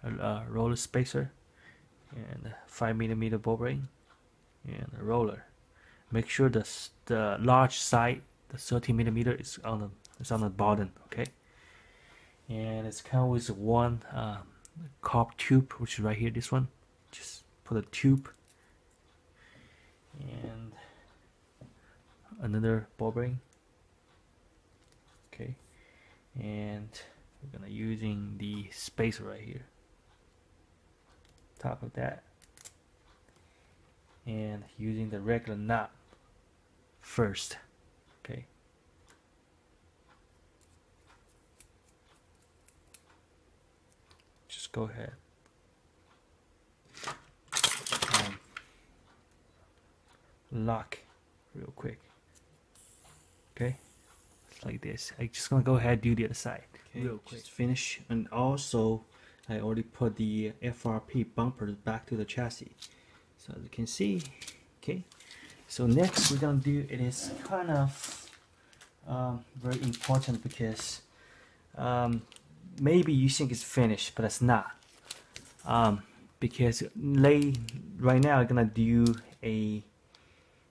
a roller spacer, and a 5mm ball bearing, and a roller. Make sure the large side, the 30mm, is on the bottom. Okay, and it's come with one carb tube, which is right here. This one, just put a tube and another ball bearing. Okay, and we're gonna using the spacer right here, top of that, and using the regular knot first. Okay, just go ahead. Lock real quick. Okay, it's like this. I'm just gonna go ahead and do the other side. Okay, real quick. Just finish. And also I already put the FRP bumpers back to the chassis, so as you can see. Okay, so next we're gonna do, it is kind of very important, because maybe you think it's finished, but it's not, because right now I'm gonna do a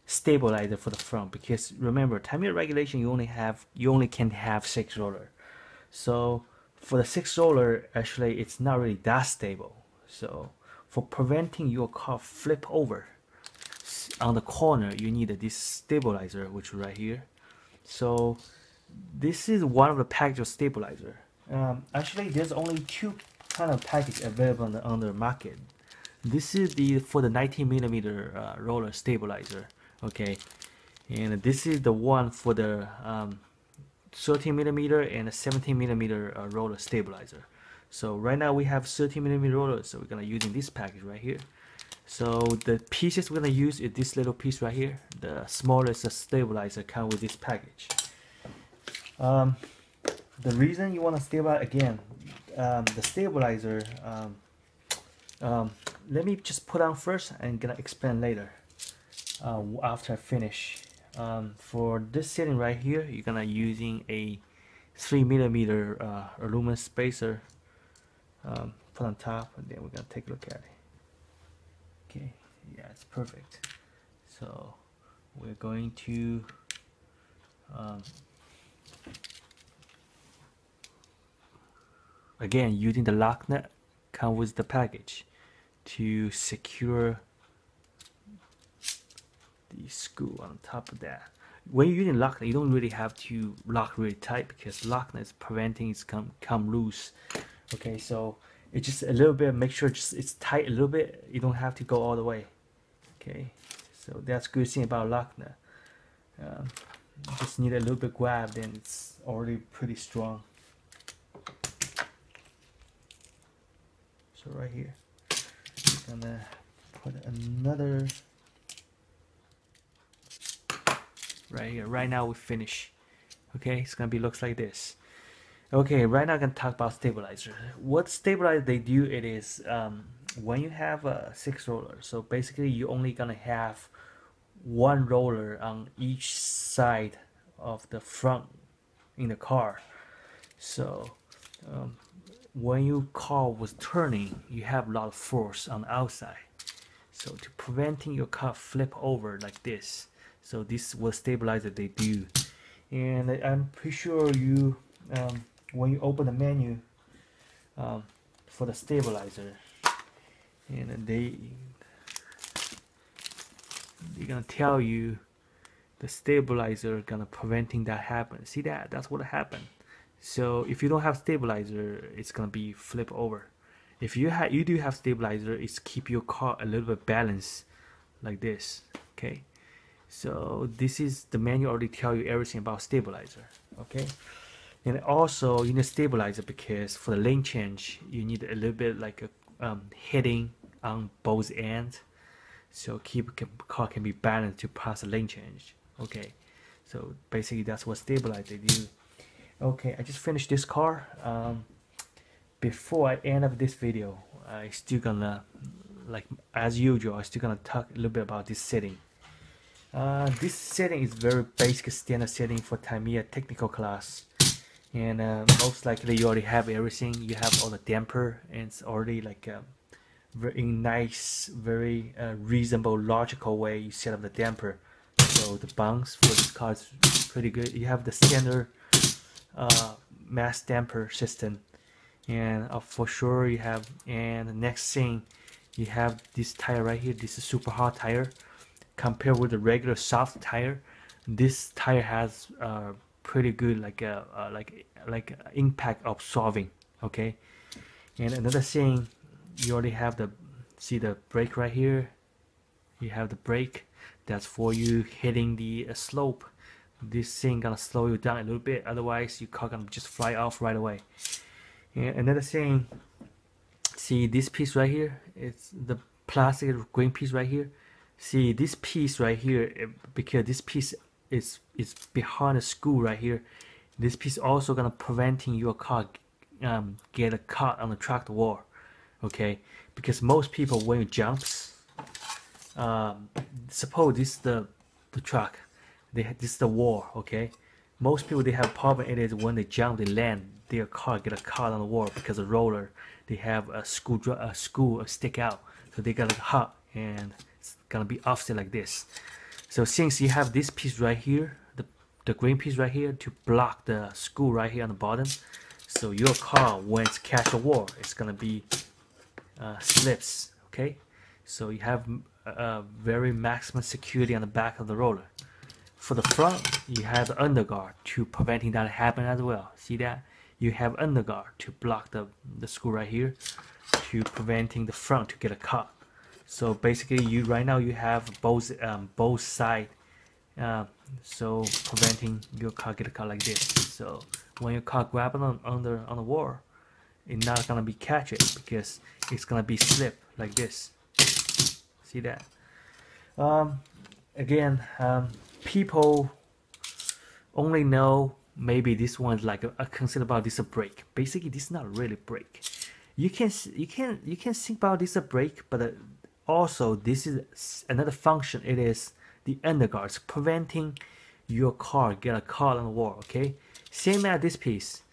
stabilizer for the front, because remember, Tamiya regulation, you only can have 6 roller. So for the 6 roller, actually it's not really that stable. So for preventing your car flip over on the corner, you need this stabilizer, which is right here. So this is one of the package of stabilizer. Actually there's only 2 kind of package available on the market. This is for the 19mm roller stabilizer. Okay, and this is the one for the 13mm and a 17mm roller stabilizer. So right now we have 13mm roller, so we're gonna using this package right here. So the pieces we're gonna use is this little piece right here. The smallest stabilizer comes with this package. The reason you want to stabilize, again, the stabilizer, let me just put on first and gonna explain later. After I finish, for this setting right here, you're gonna using a 3mm aluminum spacer, put on top, and then we're gonna take a look at it. Okay, yeah, it's perfect. So we're going to again, using the lock nut come with the package to secure the screw on top of that. When you're using lock nut, you don't really have to lock really tight, because lock nut is preventing it come loose. Okay, so it's just a little bit, make sure it's tight a little bit. You don't have to go all the way. Okay, so that's good thing about lock nut. Just need a little bit grab, then it's already pretty strong. So right here, I'm gonna put another right here. Right now we finish. Okay, it's gonna be looks like this. Okay, right now I'm gonna talk about stabilizer. What stabilizer they do, it is when you have a 6 roller, so basically you only gonna have 1 roller on each side of the front in the car. So when your car was turning, you have a lot of force on the outside. So to preventing your car flip over like this, so this is what stabilizer they do. And I'm pretty sure you when you open the menu for the stabilizer, and they're gonna tell you the stabilizer gonna preventing that happen. See that? That's what happened. So if you don't have stabilizer, it's gonna be flip over. If you do have stabilizer, it's keep your car a little bit balanced like this. Okay, so this is the manual already tell you everything about stabilizer. Okay, and also you need stabilizer because for the lane change you need a little bit like a hitting on both ends, so car can be balanced to pass the lane change. Okay, so basically that's what stabilizer do. Okay, I just finished this car. Before I end up this video, I still gonna, like as usual, I still gonna talk a little bit about this setting. This setting is very basic standard setting for Tamiya technical class, and most likely you already have everything. You have all the damper, and it's already like a very nice, very reasonable, logical way you set up the damper. So the bounce for this car is pretty good. You have the standard mass damper system, and for sure you have. And the next thing, you have this tire right here. This is super hard tire. Compared with the regular soft tire, this tire has pretty good like impact absorbing. Okay, and another thing, you already have the brake right here. You have the brake that's for you hitting the slope. This thing gonna slow you down a little bit, otherwise your car gonna just fly off right away. And another thing, see this piece right here, it's the plastic green piece right here. See this piece right here, because this piece is behind the screw right here. This piece also gonna preventing your car get caught on the track wall. Okay, because most people when it jumps, suppose this is the truck, this is the wall. Okay, most people they have problem. It is when they jump, they land, their car get caught on the wall because the roller they have a screw stick out, so they got hot and it's gonna be offset like this. So since you have this piece right here, the green piece right here to block the screw right here on the bottom, so your car when it's catch a wall, it's gonna be slips. Okay, so you have very maximum security on the back of the roller. For the front, you have the underguard to preventing that happen as well. See that? You have underguard to block the screw right here to preventing the front to get a cut. So basically, you right now you have both side, so preventing your car get a cut like this. So when your car grabbing on the wall, it's not gonna be catch it because it's gonna be slip like this. See that? Again, people only know maybe this one's like a consider about this a brake. Basically, this is not really brake. You can think about this a brake, but also this is another function. It is the underguards preventing your car get caught on the wall. Okay, same as this piece.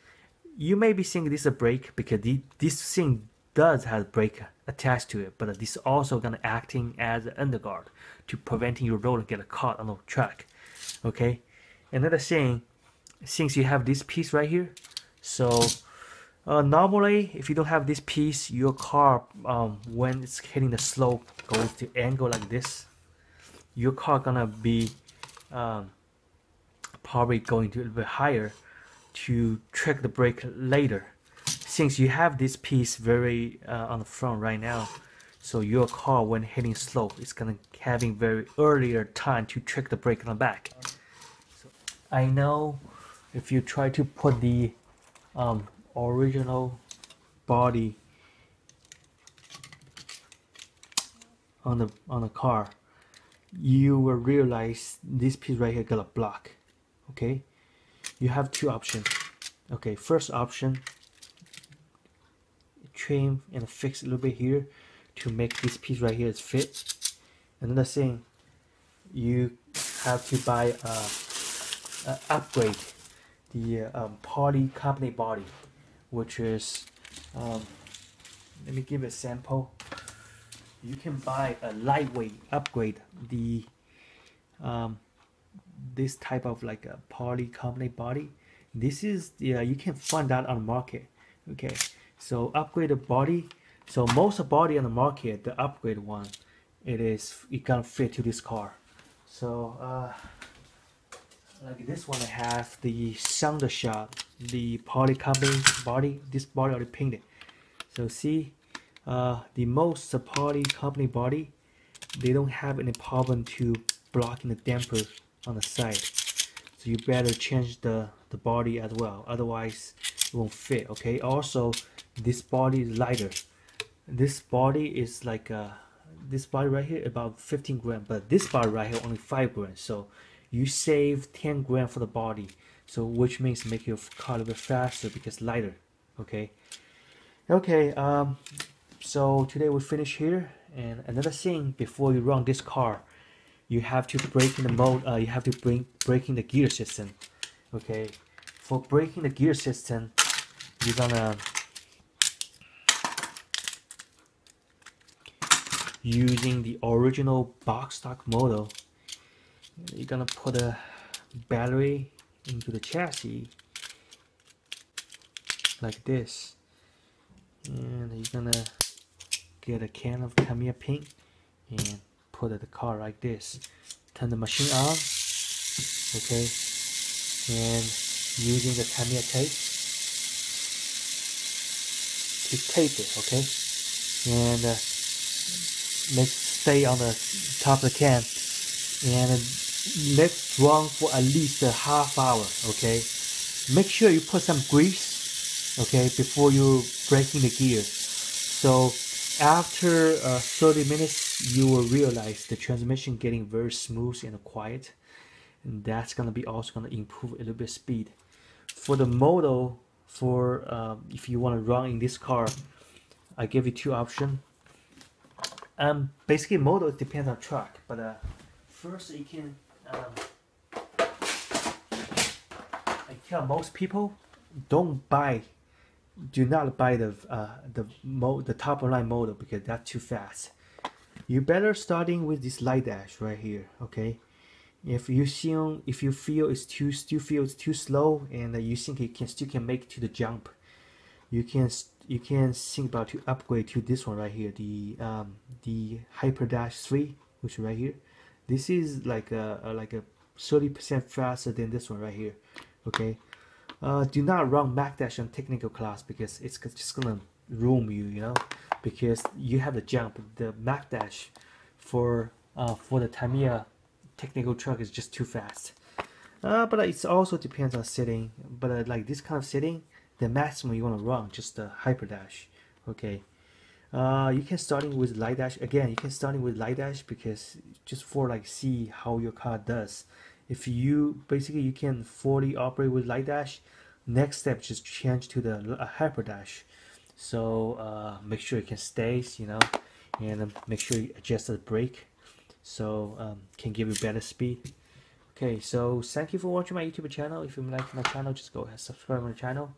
You may be thinking this is a brake because this thing does have brake attached to it, but this is also gonna acting as an underguard to preventing your roller get caught on the track. Okay, another thing, since you have this piece right here, so normally if you don't have this piece, your car when it's hitting the slope goes to angle like this. Your car gonna be probably going to a little bit higher to trick the brake later. Since you have this piece very on the front right now, so your car when hitting slope is gonna having very earlier time to trick the brake on the back. So I know if you try to put the original body on the car, you will realize this piece right here got a block. Okay, you have two options. Okay, first option, trim and fix a little bit here to make this piece right here fit. Another thing, you have to buy upgrade the party company body, which is let me give a sample. You can buy a lightweight upgrade the this type of like a party company body. This is you can find that on the market. Okay, so upgrade the body. So most body on the market, the upgrade one, it can fit to this car. So like this one, I have the Thunder Shot, the party company body. This body already painted. So see, the most party company body, they don't have any problem to blocking the damper on the side. So you better change the body as well, otherwise it won't fit. Okay, also this body is lighter. This body is like this body right here about 15 grams, but this body right here only 5 grams. So you save 10 grams for the body, so which means make your car a little bit faster because lighter. Okay, so today we finish here. And another thing, before you run this car, you have to break in the mode. You have to break in the gear system. Okay, for braking the gear system, you're gonna using the original box stock model. You're gonna put a battery into the chassis like this, and you're gonna get a can of Tamiya paint and put the car like this. Turn the machine on, okay, and using the Tamiya tape to tape it, okay, and stay on the top of the can, and let's run for at least a half hour, okay. Make sure you put some grease, okay, before you braking the gear. So after 30 minutes, you will realize the transmission getting very smooth and quiet, and that's gonna be also gonna improve a little bit speed. For the model, for if you want to run in this car, I give you two options. Basically, model depends on truck, but first you can. I tell most people, do not buy the top of line model because that's too fast. You better starting with this light dash right here, okay? If you feel it's too slow and you think you still can make it to the jump, you can think about to upgrade to this one right here, the Hyper Dash 3, which is right here. This is like a 30% faster than this one right here, okay? Do not run Mac Dash on technical class because it's just gonna ruin you, you know, because you have the jump. The Mac Dash for the Tamiya technical truck is just too fast. But it also depends on setting. But like this kind of setting, the maximum you want to run just the Hyper Dash, okay. You can starting with light dash again. You can starting with light dash because just for like see how your car does. If you basically you can fully operate with light dash, next step just change to the Hyper Dash. So make sure it can stay, you know, and make sure you adjust the brake so can give you better speed. Okay, so thank you for watching my YouTube channel. If you like my channel, just go ahead and subscribe to my channel.